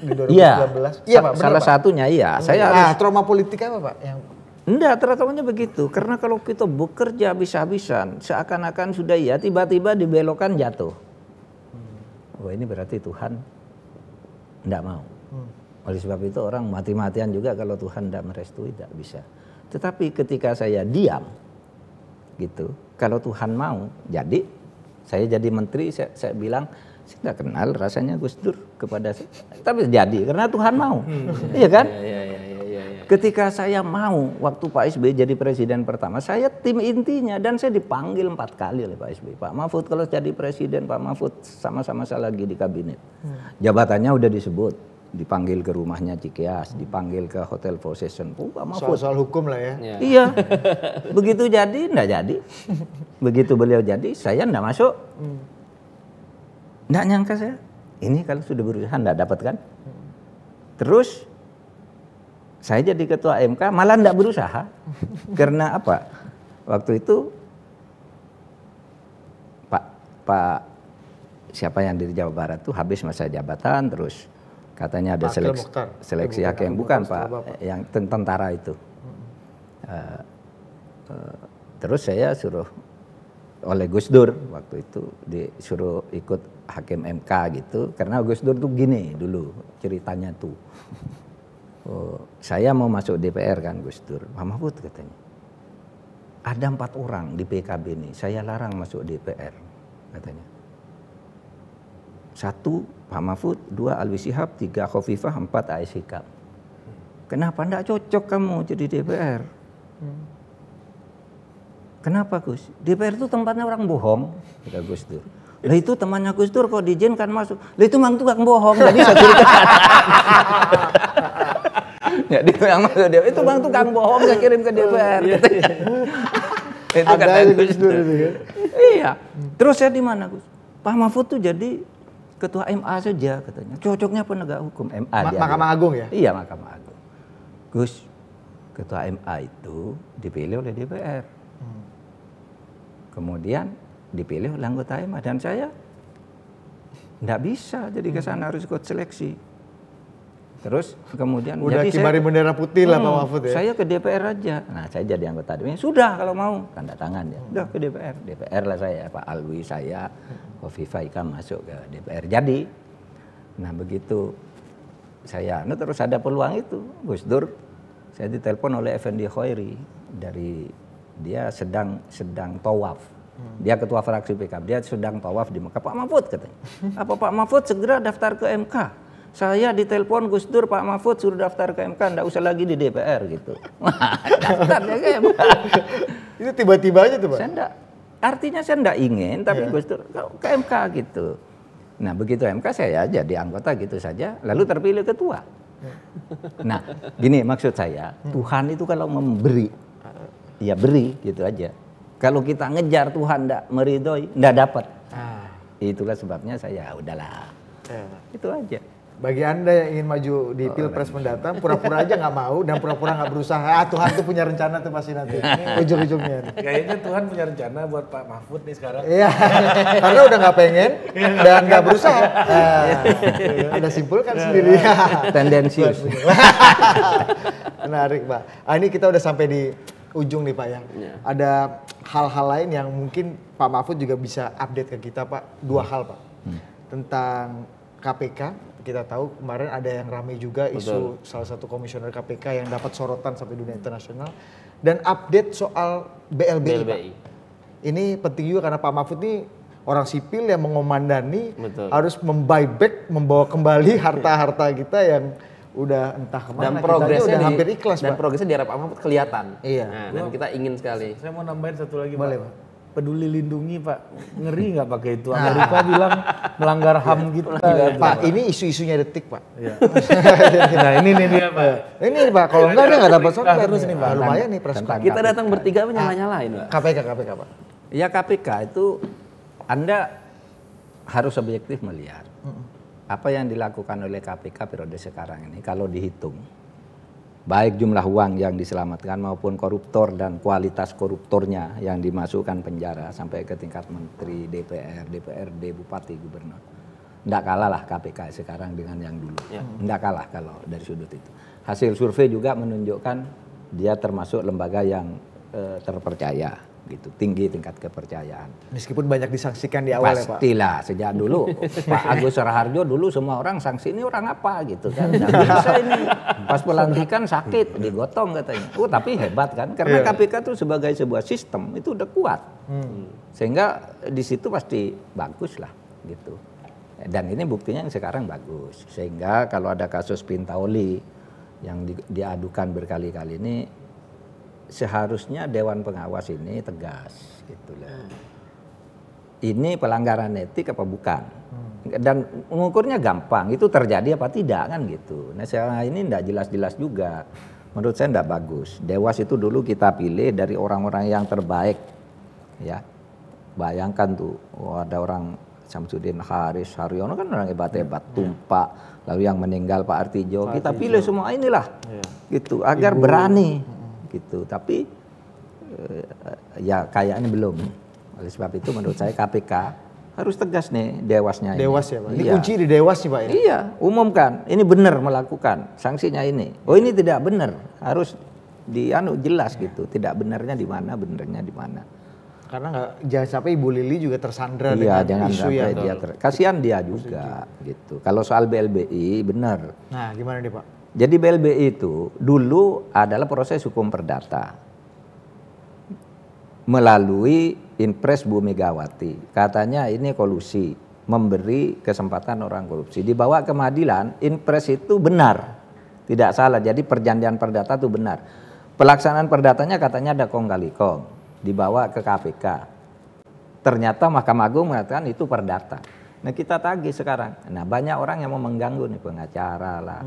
di 2019. Iya Pak, salah satunya iya. Saya harus trauma politik apa Pak? Yang enggak, ternyata begitu. Karena kalau kita bekerja habis-habisan, seakan-akan sudah ya, tiba-tiba dibelokkan jatuh. Wah ini berarti Tuhan enggak mau. Oleh sebab itu orang mati-matian juga kalau Tuhan enggak merestui, enggak bisa. Tetapi ketika saya diam, gitu, kalau Tuhan mau, jadi saya jadi menteri, saya bilang, saya enggak kenal rasanya Gus Dur kepada saya. Tapi jadi, karena Tuhan mau. Iya kan? Iya. Ketika saya mau, waktu Pak SBY jadi presiden pertama, saya tim intinya dan saya dipanggil 4 kali oleh Pak SBY. Pak Mahfud kalau jadi presiden, Pak Mahfud sama-sama saya lagi di kabinet. Jabatannya udah disebut, dipanggil ke rumahnya Cikeas, dipanggil ke Hotel Four Seasons. Pak Mahfud. Soal hukum lah ya. Iya, begitu jadi, enggak jadi. Begitu beliau jadi, saya enggak masuk. Enggak nyangka saya, ini kalau sudah berusaha enggak dapat kan. Terus saya jadi ketua MK malah enggak berusaha. Karena apa? Waktu itu Pak siapa yang di Jawa Barat tuh habis masa jabatan, terus katanya ada seleksi hakim. Bukan Pak, yang tentara itu. Terus saya suruh oleh Gus Dur waktu itu disuruh ikut hakim MK gitu. Karena Gus Dur tuh gini dulu ceritanya tuh. Saya mau masuk DPR kan Gus Dur. Pak Mahfud katanya, ada 4 orang di PKB ini, saya larang masuk DPR katanya. 1 Pak Mahfud, 2 Alwi Shihab, 3 Khofifah, 4 A.S. Hikam. Kenapa enggak cocok kamu jadi DPR? Kenapa Gus? DPR itu tempatnya orang bohong, kata Gus Dur. Lah itu temannya Gus Dur kok diizinkan masuk. Lah itu memang tukang bohong, jadi saya kirim ke ya, dia yang masuk dia. Itu bang tukang bohong saya kirim ke DPR. Itu kata Gus Dur. Iya. Terus saya di mana Gus? Pak Mahfud tuh jadi ketua MA saja katanya. Cocoknya penegak hukum MA dia. Mahkamah Agung ya? Iya, Mahkamah Agung. Gus, ketua MA itu dipilih oleh DPR. Kemudian dipilih oleh anggota MA dan saya enggak bisa jadi ke sana, harus ikut seleksi. Terus kemudian udah jadi kibarin bendera putih lah Pak Mahfud ya. Saya ke DPR aja. Nah, saya jadi anggota DPR. Sudah kalau mau, tanda tangan ya. Udah ke DPR. DPR lah saya, Pak Alwi saya, Khofifah Hikam masuk ke DPR. Jadi, nah begitu saya, terus ada peluang itu. Gus Dur, saya ditelepon oleh Effendi Khairi dari dia sedang tawaf. Dia ketua fraksi PKB, dia sedang tawaf di Mekah. Pak Mahfud katanya. Apa Pak Mahfud segera daftar ke MK? Saya ditelepon Gus Dur, Pak Mahfud suruh daftar ke MK, enggak usah lagi di DPR gitu. Daftarnya ke MK. Itu tiba-tiba aja tuh Pak? Artinya saya enggak ingin, tapi Gus Dur ke MK gitu. Nah begitu MK saya jadi anggota gitu saja, lalu terpilih ketua. Nah gini maksud saya, Tuhan itu kalau memberi, ya beri gitu aja. Kalau kita ngejar Tuhan enggak meridhoi, enggak dapat. Itulah sebabnya saya udahlah. Itu aja. Bagi Anda yang ingin maju di Pilpres mendatang, pura-pura aja nggak mau dan pura-pura nggak berusaha. Tuhan tuh punya rencana tuh pasti nanti ujung-ujungnya. Kayaknya Tuhan punya rencana buat Pak Mahfud nih sekarang. Iya, karena udah nggak pengen dan nggak berusaha. Anda simpulkan sendiri. Tendensius. Menarik Pak. Ini kita udah sampai di ujung nih Pak ya. Ada hal-hal lain yang mungkin Pak Mahfud juga bisa update ke kita Pak. 2 hal Pak. Tentang KPK. Kita tahu kemarin ada yang ramai juga isu salah satu komisioner KPK yang dapat sorotan sampai dunia internasional. Dan update soal BLBI. Pak. Ini penting juga karena Pak Mahfud ini orang sipil yang mengomandani harus membuyback, membawa kembali harta-harta kita yang udah entah kemana. Dan progresnya udah hampir ikhlas dan Pak. progresnya di Pak Mahfud kelihatan. Iya. Nah, dan kita ingin sekali. Saya mau nambahin satu lagi Boleh, Pak. Pak. Peduli lindungi Pak, ngeri nggak pakai itu? Amerika bilang melanggar HAM kita. Pak, ini isu-isunya detik Pak. Nah ini nih dia Pak. Ini Pak, kalau enggak dia nggak dapat soal. Terus nih Pak. Lumayan nih press Tentang Kita datang bertiga nyala-nyalain Pak. KPK Pak. Ya KPK itu Anda harus objektif melihat apa yang dilakukan oleh KPK periode sekarang ini kalau dihitung. Baik jumlah uang yang diselamatkan maupun koruptor dan kualitas koruptornya yang dimasukkan penjara sampai ke tingkat menteri, DPR, DPRD, bupati, gubernur. Nggak kalah lah KPK sekarang dengan yang dulu. Nggak kalah kalau dari sudut itu. Hasil survei juga menunjukkan dia termasuk lembaga yang terpercaya. Gitu, tinggi tingkat kepercayaan. Meskipun banyak disangsikan di awal ya Pak. Pastilah, sejak dulu Pak Agus Raharjo dulu semua orang sanksi ini orang apa gitu kan. Nggak bisa ini. Pas pelantikan sakit, digotong katanya. Tapi hebat kan, karena KPK itu sebagai sebuah sistem itu udah kuat. Sehingga di situ pasti bagus lah gitu. Dan ini buktinya yang sekarang bagus. Sehingga kalau ada kasus Pintauli yang diadukan berkali-kali ini seharusnya Dewan Pengawas ini tegas gitu lah. Ini pelanggaran etik apa bukan? Dan mengukurnya gampang, itu terjadi apa tidak kan gitu. Nah sekarang ini tidak jelas-jelas juga. Menurut saya tidak bagus. Dewas itu dulu kita pilih dari orang-orang yang terbaik, ya. Bayangkan tuh, ada orang Samsudin Haris Haryono kan orang hebat-hebat, Tumpak, lalu yang meninggal Pak Artijo, kita pilih semua inilah, gitu, agar berani, gitu. Tapi ya kayaknya belum. Oleh sebab itu menurut saya KPK harus tegas nih Dewasnya ini. Dewas ya Pak? Ini Iya. kunci di Dewas nih Pak ya? Iya, umumkan. Ini benar melakukan, sanksinya ini. Oh ini tidak benar, harus jelas gitu. Tidak benarnya di mana, benarnya di mana. Karena jangan sampai Ibu Lili juga tersandra Iya, dengan jangan isu sampai yang... dia kasihan dia juga gitu. Kalau soal BLBI benar. Nah gimana nih Pak? Jadi BLBI itu dulu adalah proses hukum perdata melalui Inpres Bu Megawati. Katanya ini kolusi, memberi kesempatan orang korupsi. Dibawa ke pengadilan, Inpres itu benar, tidak salah. Jadi perjanjian perdata itu benar. Pelaksanaan perdatanya katanya ada kong kali kong, dibawa ke KPK. Ternyata Mahkamah Agung mengatakan itu perdata. Nah kita tagih sekarang. Nah banyak orang yang mau mengganggu nih, pengacara lah,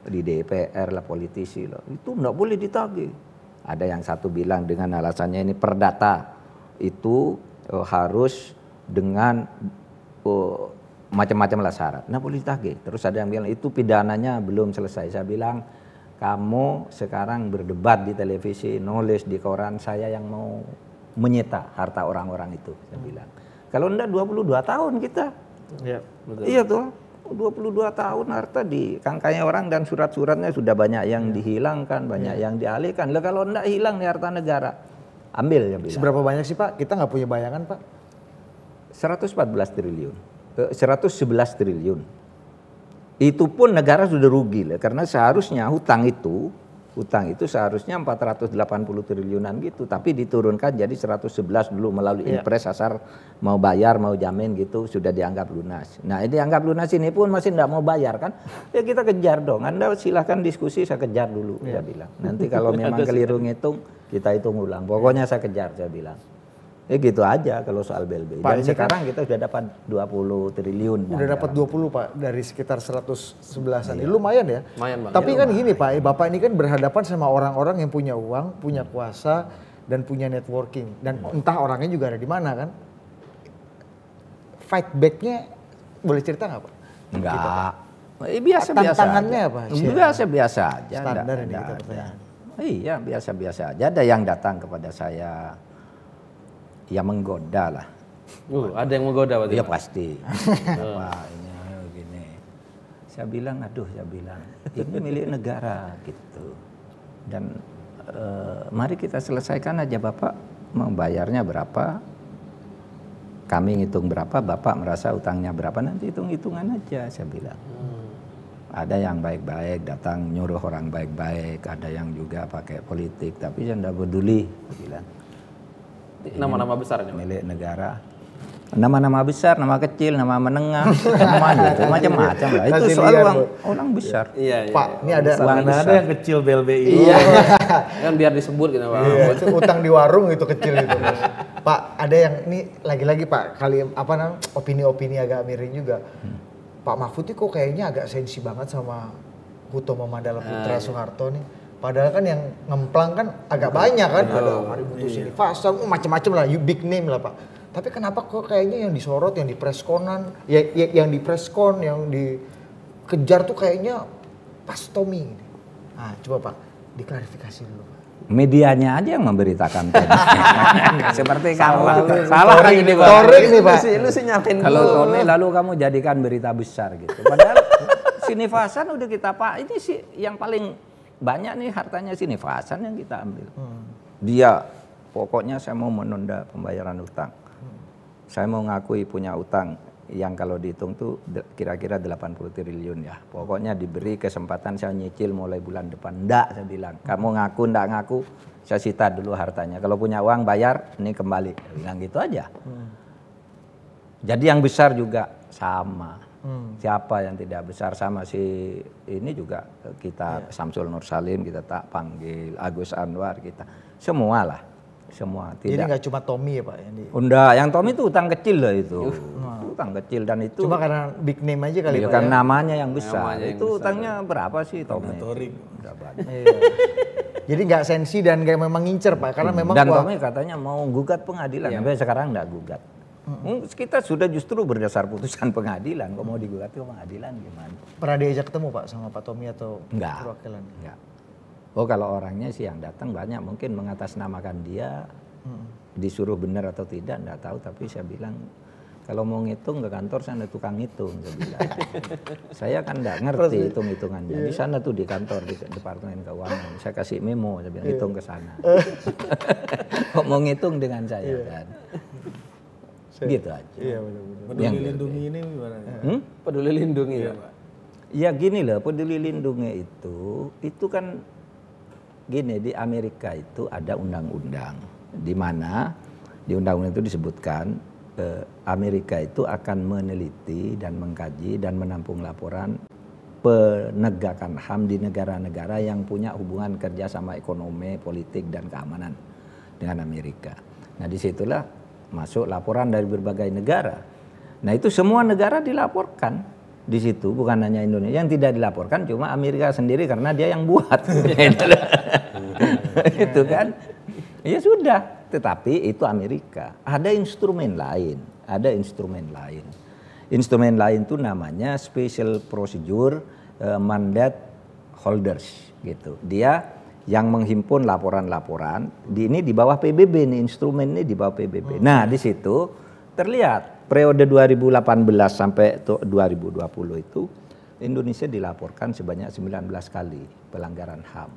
di DPR lah, politisi lah. Itu enggak boleh ditagih. Ada yang satu bilang dengan alasannya ini perdata itu harus dengan macam-macam lah syarat. Nah boleh ditagih. Terus ada yang bilang itu pidananya belum selesai. Saya bilang kamu sekarang berdebat di televisi, nulis di koran, saya yang mau menyita harta orang-orang itu. Saya bilang. Kalau enggak 22 tahun kita. Ya, betul. Iya tuh. 22 tahun harta di kangkanya orang dan surat-suratnya sudah banyak yang dihilangkan, banyak yang dialihkan. Lah kalau enggak hilang nih harta negara, ambil ya bilang. Seberapa banyak sih Pak? Kita nggak punya bayangan Pak. 114 triliun, 111 triliun. Itu pun negara sudah rugi lah, karena seharusnya hutang itu seharusnya 480 triliunan gitu, tapi diturunkan jadi 111 dulu melalui Inpres asal mau bayar, mau jamin gitu sudah dianggap lunas. Nah ini dianggap lunas ini pun masih tidak mau bayar kan, ya kita kejar dong. Anda silahkan diskusi, saya kejar dulu, saya bilang. Nanti kalau memang keliru ngitung, kita hitung ulang. Pokoknya saya kejar, saya bilang. Ya gitu aja kalau soal BLBI. Dan sekarang kita sudah dapat 20 triliun. Udah dapat 20 Pak dari sekitar 111-an. Ini lumayan ya. Lumayan, Bang. Tapi kan gini Pak, Bapak ini kan berhadapan sama orang-orang yang punya uang, punya kuasa dan punya networking, dan entah orangnya juga ada di mana kan. Fight back-nya boleh cerita nggak Pak? Enggak. Biasa-biasa. Tantangannya apa? Biasa-biasa aja. Standar ini kita ada. pertanyaan. Iya, biasa-biasa aja. Ada yang datang kepada saya, ya menggoda lah. Ada yang menggoda berarti. Iya pasti. Wah ini gini. Saya bilang, ini milik negara gitu. Dan mari kita selesaikan aja, Bapak mau bayarnya berapa, kami ngitung berapa, Bapak merasa utangnya berapa, nanti hitung-hitungan aja, saya bilang. Ada yang baik-baik datang nyuruh orang baik-baik, ada yang juga pakai politik, tapi saya tidak peduli, saya bilang. Nama-nama besarnya milik negara, nama-nama besar, nama kecil, nama menengah, semuanya itu macam-macam lah. Itu soal uang orang besar. Iya, Pak, ini ada Mana ada yang kecil BLBI. Iya. Kan biar disebut gitu Pak. Iya, itu utang di warung itu kecil itu. Pak, ada yang ini lagi-lagi Pak, kali apa namanya opini-opini agak miring juga. Pak Mahfud ini kok kayaknya agak sensi banget sama Hutomo Mandala Putra Soeharto nih. Padahal kan yang ngemplang kan agak banyak kan, ada Maributu Srinivasa, macam-macam lah, big name lah Pak. Tapi kenapa kok kayaknya yang disorot, yang di preskonan, yang di preskon, yang dikejar tuh kayaknya Pas Tommy. Nah coba Pak, diklarifikasi dulu Pak. Medianya aja yang memberitakan. Seperti kamu. Salah lagi nih Pak. Torik nih Pak. Lu sih nyalain Kalau Tony lalu kamu jadikan berita besar gitu. Padahal Srinivasan udah kita ini sih yang paling banyak nih hartanya Srinivasan yang kita ambil. Dia pokoknya saya mau menunda pembayaran utang. Saya mau ngakui punya utang yang kalau dihitung tuh kira-kira 80 triliun ya. Pokoknya diberi kesempatan saya nyicil mulai bulan depan. Nggak, saya bilang. Kamu ngaku, nggak ngaku, saya sita dulu hartanya. Kalau punya uang bayar, ini kembali. Saya bilang gitu aja. Jadi yang besar juga sama. Siapa yang tidak besar sama si ini juga kita Samsul Nur Salim kita tak panggil, Agus Anwar kita, semua lah, semua. Jadi Tidak. nggak cuma Tommy ya Pak yang di. Enggak, yang Tommy itu utang kecil loh itu, utang kecil dan itu. Cuma karena big name aja kali Iya, Pak kan ya. namanya yang besar. Namanya yang Itu besar. utangnya berapa sih Tommy? Torik. Udah banyak. Iya. Jadi nggak sensi dan nggak memang ngincer Pak, karena memang Dan wah, Tommy katanya mau gugat pengadilan, sampai sekarang enggak gugat. Kita sudah justru berdasar putusan pengadilan, kok mau digugat ke pengadilan gimana? pernah diajak ketemu Pak sama Pak Tommy atau Enggak. perwakilan? Enggak. Oh kalau orangnya sih yang datang banyak, mungkin mengatasnamakan dia, disuruh benar atau tidak enggak tahu, tapi saya bilang kalau mau ngitung ke kantor sana tukang ngitung, saya bilang. Saya kan enggak ngerti hitung-hitungannya. Di sana tuh di kantor di Departemen Keuangan, saya kasih memo, saya bilang hitung ke sana. Kok mau ngitung dengan saya kan? Gitu aja. Iya benar-benar. Peduli lindungi ini gimana? Peduli lindungi ya Pak. Ya gini loh, peduli lindungi itu kan gini, di Amerika itu ada undang-undang di mana di undang-undang itu disebutkan Amerika itu akan meneliti dan mengkaji dan menampung laporan penegakan HAM di negara-negara yang punya hubungan kerja sama ekonomi, politik dan keamanan dengan Amerika. Nah disitulah masuk laporan dari berbagai negara. Nah itu semua negara dilaporkan di situ, bukan hanya Indonesia. Yang tidak dilaporkan cuma Amerika sendiri karena dia yang buat. Itu kan. Ya sudah, tetapi itu Amerika. Ada instrumen lain, ada instrumen lain. Instrumen lain itu namanya Special Procedure Mandate Holders gitu. Dia yang menghimpun laporan-laporan, ini di bawah PBB nih, instrumen ini di bawah PBB. Nah di situ terlihat periode 2018 sampai 2020 itu Indonesia dilaporkan sebanyak 19 kali pelanggaran HAM.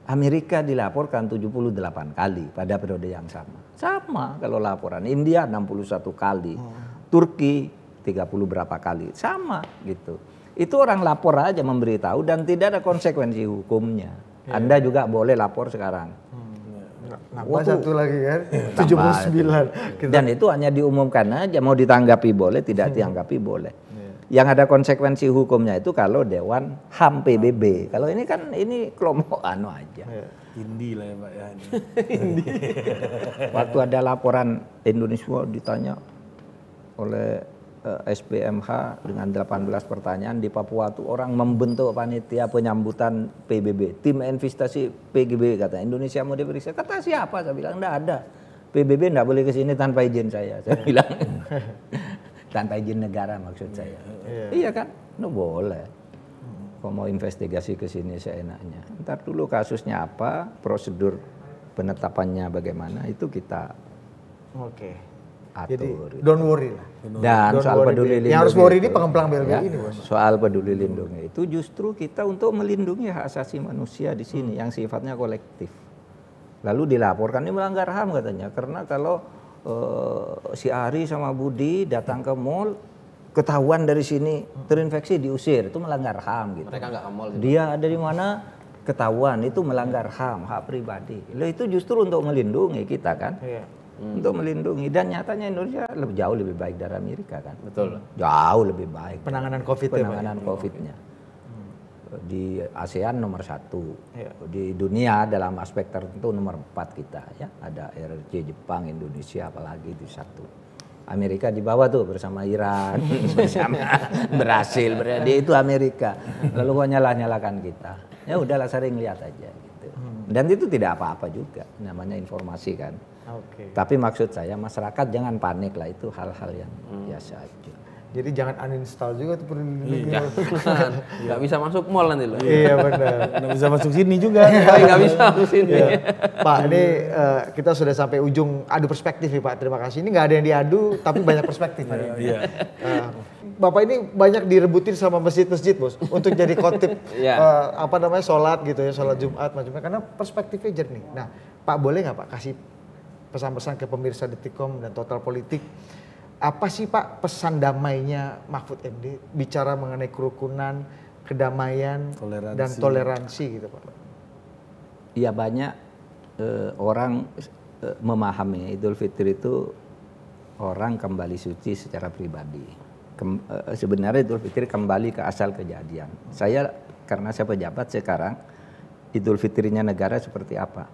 Amerika dilaporkan 78 kali pada periode yang sama. Sama kalau laporan. India 61 kali, Turki 30 berapa kali, sama gitu. Itu orang lapor aja memberitahu dan tidak ada konsekuensi hukumnya. Anda juga boleh lapor sekarang. Nambah satu lagi kan, Tambah 79. Dan itu hanya diumumkan aja, mau ditanggapi boleh, tidak ditanggapi boleh. Yang ada konsekuensi hukumnya itu kalau Dewan HAM PBB. Kalau ini kan ini kelompok anu aja. Indi lah ya Pak ya. Waktu ada laporan Indonesia ditanya oleh SBMH dengan 18 pertanyaan di Papua tuh orang membentuk panitia penyambutan PBB, tim investasi PBB kata Indonesia mau diperiksa. Kata siapa? Saya bilang enggak ada. PBB enggak boleh ke sini tanpa izin saya bilang. Tanpa izin negara maksud saya. Iya kan? No boleh. Kalau mau investigasi ke sini seenaknya. Ntar dulu kasusnya apa, prosedur penetapannya bagaimana itu kita Oke. atur. Jadi don't worry lah. Dan Don't soal worry, peduli lindungi. yang harus worry ini itu, pengemplang BLBI ya, ini, Bos. soal peduli lindungi itu justru kita untuk melindungi hak asasi manusia di sini yang sifatnya kolektif. Lalu dilaporkan ini melanggar HAM katanya karena kalau si Ari sama Budi datang ke mall ketahuan dari sini terinfeksi diusir itu melanggar HAM gitu. Mereka nggak ke mall gitu. Dia ada di mana ketahuan itu melanggar HAM, hak pribadi. Loh, itu justru untuk melindungi kita kan. Iya. Untuk melindungi dan nyatanya Indonesia jauh lebih baik dari Amerika kan. Betul. Jauh lebih baik. Penanganan COVID ya, Pak? Penanganan COVID-nya. Di ASEAN nomor 1. Iya. Di dunia dalam aspek tertentu nomor 4 kita ya. Ada RRC Jepang, Indonesia apalagi di 1. Amerika di bawah tuh bersama Iran, bersama Brasil, berarti itu Amerika. Lalu kok nyalah-nyalakan kita. Ya udahlah sering lihat aja gitu. Dan itu tidak apa-apa juga, namanya informasi kan. Oke. Tapi maksud saya masyarakat jangan panik lah, itu hal-hal yang biasa aja. Jadi jangan uninstall juga tuh peduli lindungi. Nggak bisa masuk mall nanti loh. Iya benar. Nggak bisa masuk sini juga. Nggak bisa masuk sini. Iya. Pak, ini kita sudah sampai ujung adu perspektif nih Pak. Terima kasih. Ini nggak ada yang diadu, tapi banyak perspektif hari ini. Iya. Bapak ini banyak direbutin sama masjid-masjid Bos untuk jadi khotib sholat gitu ya, sholat Jumat macamnya karena perspektifnya jernih. Nah, Pak boleh nggak Pak kasih pesan-pesan ke pemirsa Detikcom dan Total Politik? Apa sih Pak pesan damainya Mahfud MD bicara mengenai kerukunan, kedamaian, dan toleransi gitu Pak? Iya banyak orang memahami Idul Fitri itu orang kembali suci secara pribadi. sebenarnya Idul Fitri kembali ke asal kejadian. Karena saya pejabat sekarang, Idul Fitrinya negara seperti apa?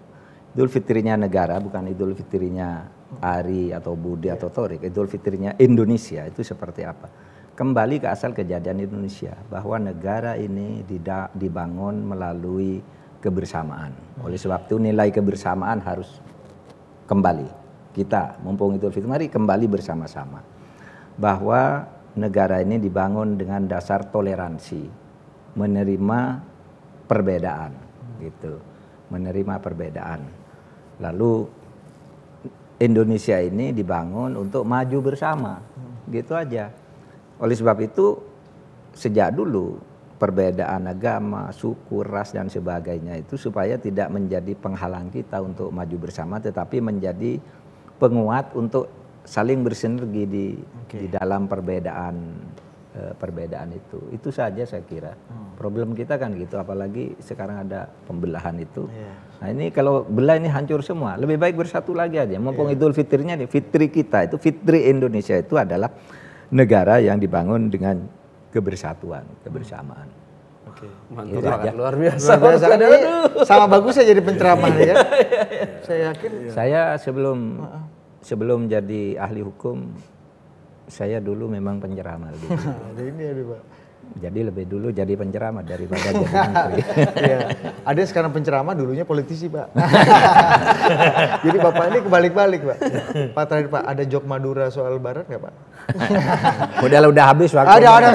Idul Fitrinya negara bukan Idul Fitrinya Ari atau Budi atau Torik. Idul Fitrinya Indonesia itu seperti apa? Kembali ke asal kejadian Indonesia, bahwa negara ini dibangun melalui kebersamaan. Oleh sebab itu nilai kebersamaan harus kembali. Kita mumpung Idul Fitri, mari kembali bersama-sama. Bahwa negara ini dibangun dengan dasar toleransi, menerima perbedaan, gitu, menerima perbedaan. Lalu Indonesia ini dibangun untuk maju bersama, gitu aja. Oleh sebab itu sejak dulu perbedaan agama, suku, ras dan sebagainya itu supaya tidak menjadi penghalang kita untuk maju bersama, tetapi menjadi penguat untuk saling bersinergi di dalam perbedaan itu. Itu saja saya kira. Problem kita kan gitu, apalagi sekarang ada pembelahan itu. Nah ini kalau belah ini hancur semua. Lebih baik bersatu lagi aja. Mumpung Idul Fitrinya nih, fitri kita itu, fitri Indonesia itu adalah negara yang dibangun dengan kebersatuan, kebersamaan. Mantap banget, luar biasa. Sama bagusnya jadi penceramah ya. Saya yakin. Saya sebelum jadi ahli hukum, saya dulu memang penceramah. Ini ya, Pak. Jadi lebih dulu jadi penceramah daripada jadi menteri. Iya. Ada sekarang penceramah, dulunya politisi, Pak. Jadi Bapak ini kebalik-balik, Pak. Pak terakhir, Pak, ada jok Madura soal Lebaran nggak, Pak? Udah habis waktu. Ada.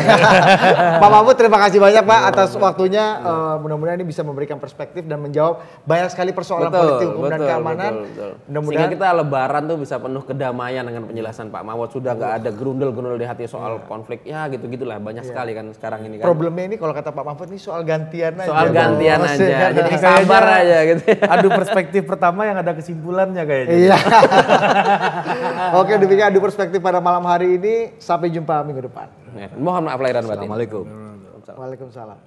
Pak Mahfud, terima kasih banyak, Pak, atas waktunya. Mudah-mudahan ini bisa memberikan perspektif dan menjawab banyak sekali persoalan politik, hukum dan keamanan. Sehingga kita Lebaran tuh bisa penuh kedamaian dengan penjelasan Pak Mahfud. Sudah nggak ada gerundel-gerundel di hati soal konflik. Ya gitu-gitulah, banyak sekali kan sekarang ini kan. Problemnya ini kalau kata Pak Mahfud ini soal gantian aja. Soal gantian aja. Jadi sabar aja gitu. Adu perspektif pertama yang ada kesimpulannya kayaknya. Iya. Oke, demikian adu perspektif pada malam hari ini. Sampai jumpa minggu depan. Mohon maaf lahir dan batin. Assalamualaikum. Waalaikumsalam.